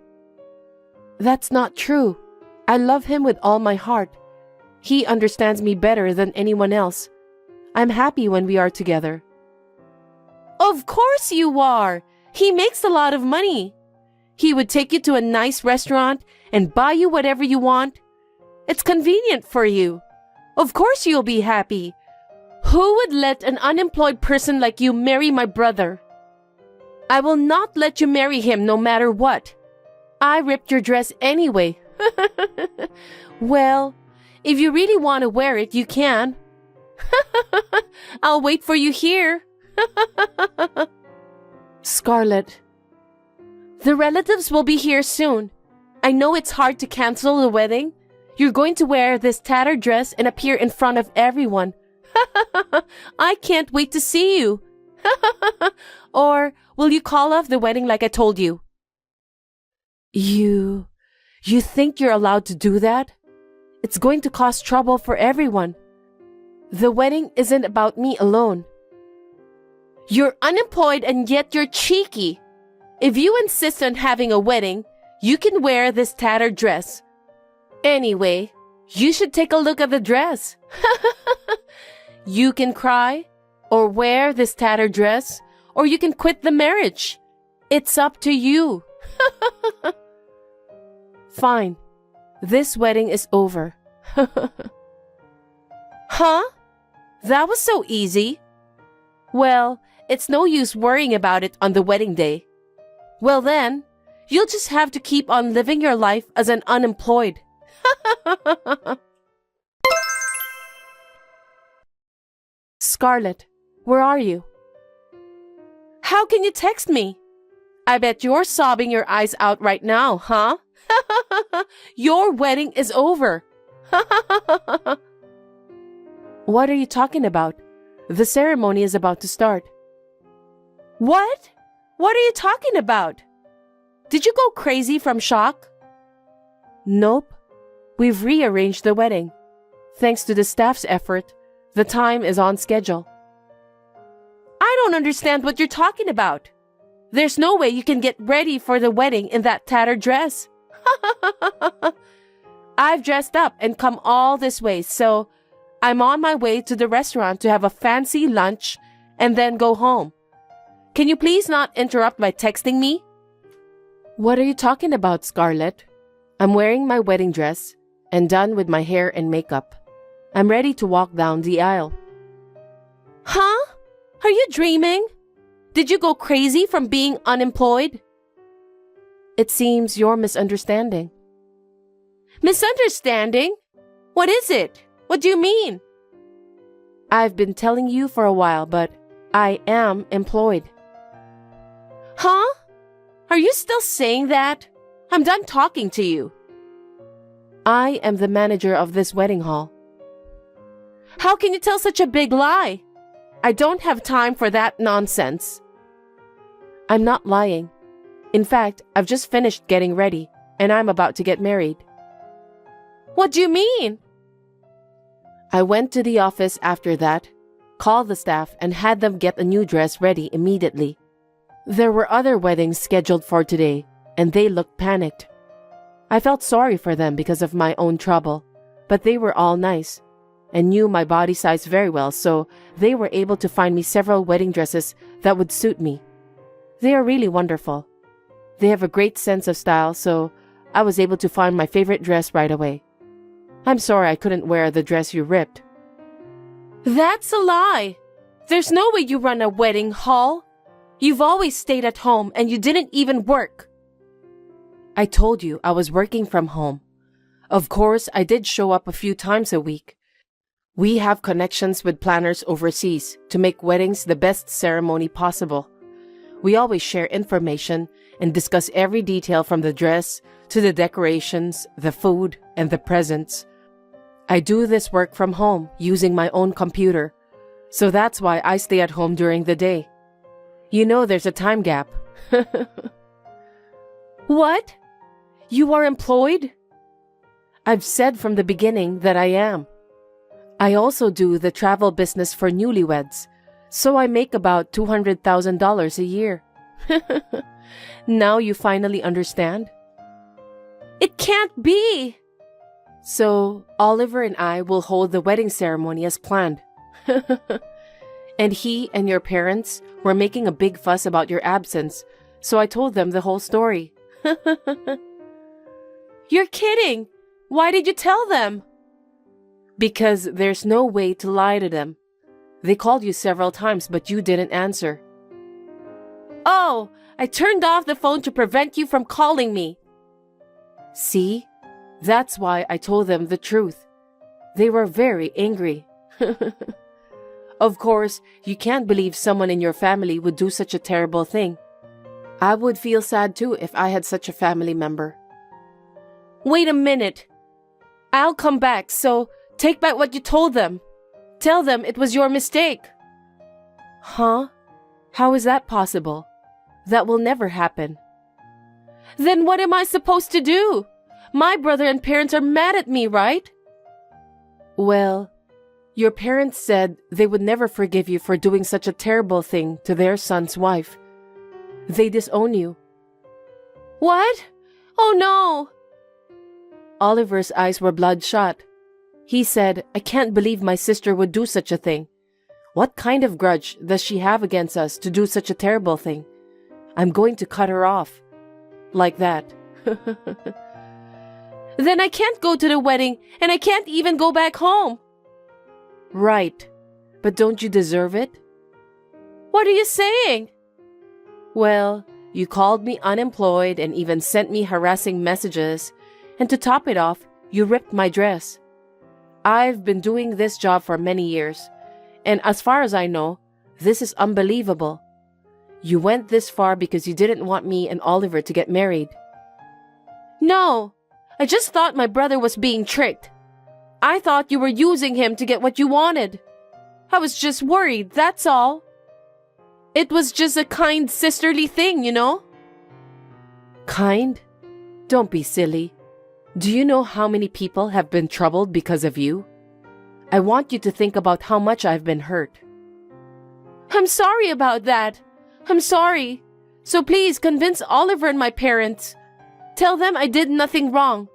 That's not true. I love him with all my heart. He understands me better than anyone else. I'm happy when we are together. Of course you are! He makes a lot of money. He would take you to a nice restaurant and buy you whatever you want. It's convenient for you. Of course you'll be happy. Who would let an unemployed person like you marry my brother? I will not let you marry him no matter what. I ripped your dress anyway. Well, if you really want to wear it, you can. I'll wait for you here. Scarlett, the relatives will be here soon. I know it's hard to cancel the wedding. You're going to wear this tattered dress and appear in front of everyone. I can't wait to see you. Or will you call off the wedding like I told you? You think you're allowed to do that? It's going to cause trouble for everyone. The wedding isn't about me alone. You're unemployed and yet you're cheeky. If you insist on having a wedding, you can wear this tattered dress. Anyway, you should take a look at the dress. You can cry, or wear this tattered dress, or you can quit the marriage. It's up to you. Fine. This wedding is over. Huh? That was so easy. Well, it's no use worrying about it on the wedding day. Well then, you'll just have to keep on living your life as an unemployed. Scarlett, where are you? How can you text me? I bet you're sobbing your eyes out right now, huh? Your wedding is over. What are you talking about? The ceremony is about to start. What? What are you talking about? Did you go crazy from shock? Nope. We've rearranged the wedding. Thanks to the staff's effort, the time is on schedule. I don't understand what you're talking about. There's no way you can get ready for the wedding in that tattered dress. I've dressed up and come all this way, so I'm on my way to the restaurant to have a fancy lunch and then go home. Can you please not interrupt by texting me? What are you talking about, Scarlett? I'm wearing my wedding dress and done with my hair and makeup. I'm ready to walk down the aisle. Huh? Are you dreaming? Did you go crazy from being unemployed? It seems you're misunderstanding. Misunderstanding? What is it? What do you mean? I've been telling you for a while, but I am employed. Huh? Are you still saying that? I'm done talking to you. I am the manager of this wedding hall. How can you tell such a big lie? I don't have time for that nonsense. I'm not lying. In fact, I've just finished getting ready, and I'm about to get married. What do you mean? I went to the office after that, called the staff, and had them get a new dress ready immediately. There were other weddings scheduled for today, and they looked panicked. I felt sorry for them because of my own trouble, but they were all nice and knew my body size very well, so they were able to find me several wedding dresses that would suit me. They are really wonderful. They have a great sense of style, so I was able to find my favorite dress right away. I'm sorry I couldn't wear the dress you ripped. That's a lie. There's no way you run a wedding hall. You've always stayed at home and you didn't even work. I told you I was working from home. Of course, I did show up a few times a week. We have connections with planners overseas to make weddings the best ceremony possible. We always share information and discuss every detail from the dress to the decorations, the food, and the presents. I do this work from home using my own computer, so that's why I stay at home during the day. You know there's a time gap. What? You are employed? I've said from the beginning that I am. I also do the travel business for newlyweds, so I make about $200,000 a year. Now you finally understand? It can't be! So, Oliver and I will hold the wedding ceremony as planned. And he and your parents were making a big fuss about your absence, so I told them the whole story. You're kidding! Why did you tell them? Because there's no way to lie to them. They called you several times, but you didn't answer. Oh, I turned off the phone to prevent you from calling me. See? That's why I told them the truth. They were very angry. Of course, you can't believe someone in your family would do such a terrible thing. I would feel sad too if I had such a family member. Wait a minute. I'll come back, so take back what you told them. Tell them it was your mistake. Huh? How is that possible? That will never happen. Then what am I supposed to do? My brother and parents are mad at me, right? Well, your parents said they would never forgive you for doing such a terrible thing to their son's wife. They disown you. What? Oh no! Oliver's eyes were bloodshot. He said, I can't believe my sister would do such a thing. What kind of grudge does she have against us to do such a terrible thing? I'm going to cut her off. Like that. Then I can't go to the wedding, and I can't even go back home. Right. But don't you deserve it? What are you saying? Well, you called me unemployed and even sent me harassing messages. And to top it off, you ripped my dress. I've been doing this job for many years. And as far as I know, this is unbelievable. You went this far because you didn't want me and Oliver to get married. No, I just thought my brother was being tricked. I thought you were using him to get what you wanted. I was just worried, that's all. It was just a kind sisterly thing, you know? Kind? Don't be silly. Do you know how many people have been troubled because of you? I want you to think about how much I've been hurt. I'm sorry about that. I'm sorry. So please convince Oliver and my parents. Tell them I did nothing wrong.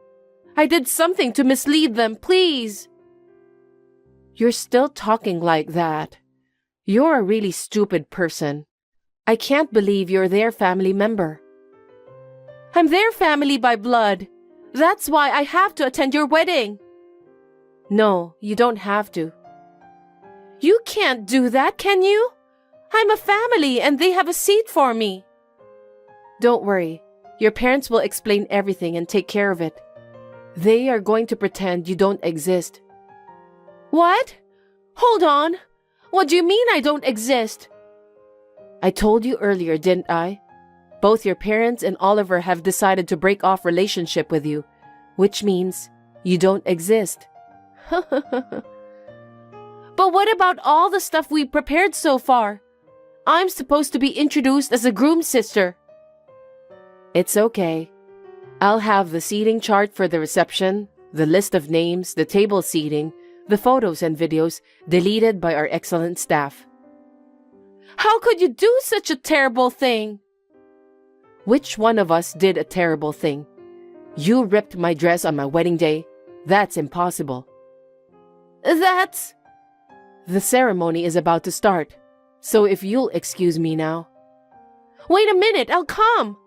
I did something to mislead them, please. You're still talking like that. You're a really stupid person. I can't believe you're their family member. I'm their family by blood. That's why I have to attend your wedding. No, you don't have to. You can't do that, can you? I'm a family and they have a seat for me. Don't worry. Your parents will explain everything and take care of it. They are going to pretend you don't exist. What? Hold on. What do you mean I don't exist? I told you earlier, didn't I? Both your parents and Oliver have decided to break off relationship with you, which means you don't exist. But what about all the stuff we prepared so far? I'm supposed to be introduced as a groom's sister. It's okay. I'll have the seating chart for the reception, the list of names, the table seating, the photos and videos deleted by our excellent staff. How could you do such a terrible thing? Which one of us did a terrible thing? You ripped my dress on my wedding day. That's impossible. That's... The ceremony is about to start, so if you'll excuse me now. Wait a minute, I'll come.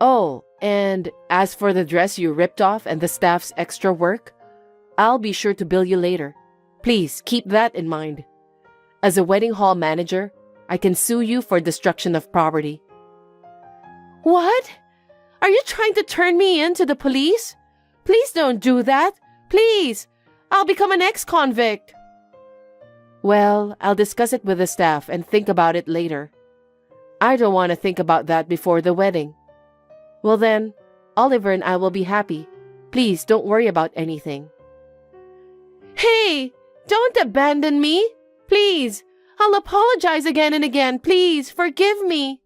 Oh, and as for the dress you ripped off and the staff's extra work, I'll be sure to bill you later. Please keep that in mind. As a wedding hall manager, I can sue you for destruction of property. What? Are you trying to turn me in to the police? Please don't do that. Please. I'll become an ex-convict. Well, I'll discuss it with the staff and think about it later. I don't want to think about that before the wedding. Well then, Oliver and I will be happy. Please don't worry about anything. Hey, don't abandon me. Please, I'll apologize again and again. Please, forgive me.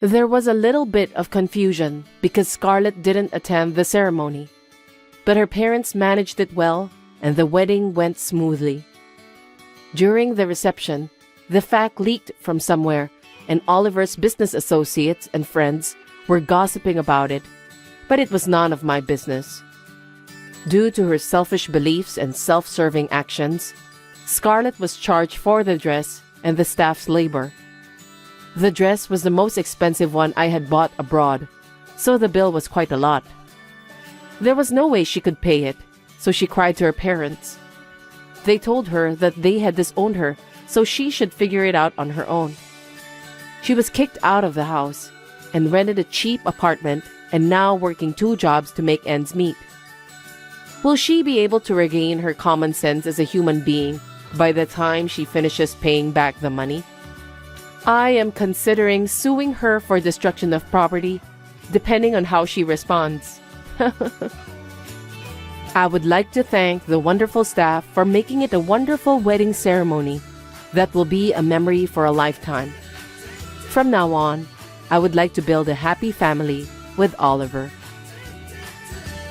There was a little bit of confusion because Scarlett didn't attend the ceremony. But her parents managed it well and the wedding went smoothly. During the reception, the fact leaked from somewhere and Oliver's business associates and friends were gossiping about it, but it was none of my business. Due to her selfish beliefs and self-serving actions, Scarlett was charged for the dress and the staff's labor. The dress was the most expensive one I had bought abroad, so the bill was quite a lot. There was no way she could pay it, so she cried to her parents. They told her that they had disowned her, so she should figure it out on her own. She was kicked out of the house and rented a cheap apartment and now working 2 jobs to make ends meet. Will she be able to regain her common sense as a human being by the time she finishes paying back the money? I am considering suing her for destruction of property, depending on how she responds. I would like to thank the wonderful staff for making it a wonderful wedding ceremony that will be a memory for a lifetime. From now on, I would like to build a happy family with Oliver.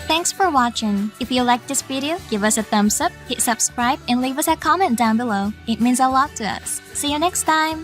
Thanks for watching. If you like this video, give us a thumbs up, hit subscribe, and leave us a comment down below. It means a lot to us. See you next time!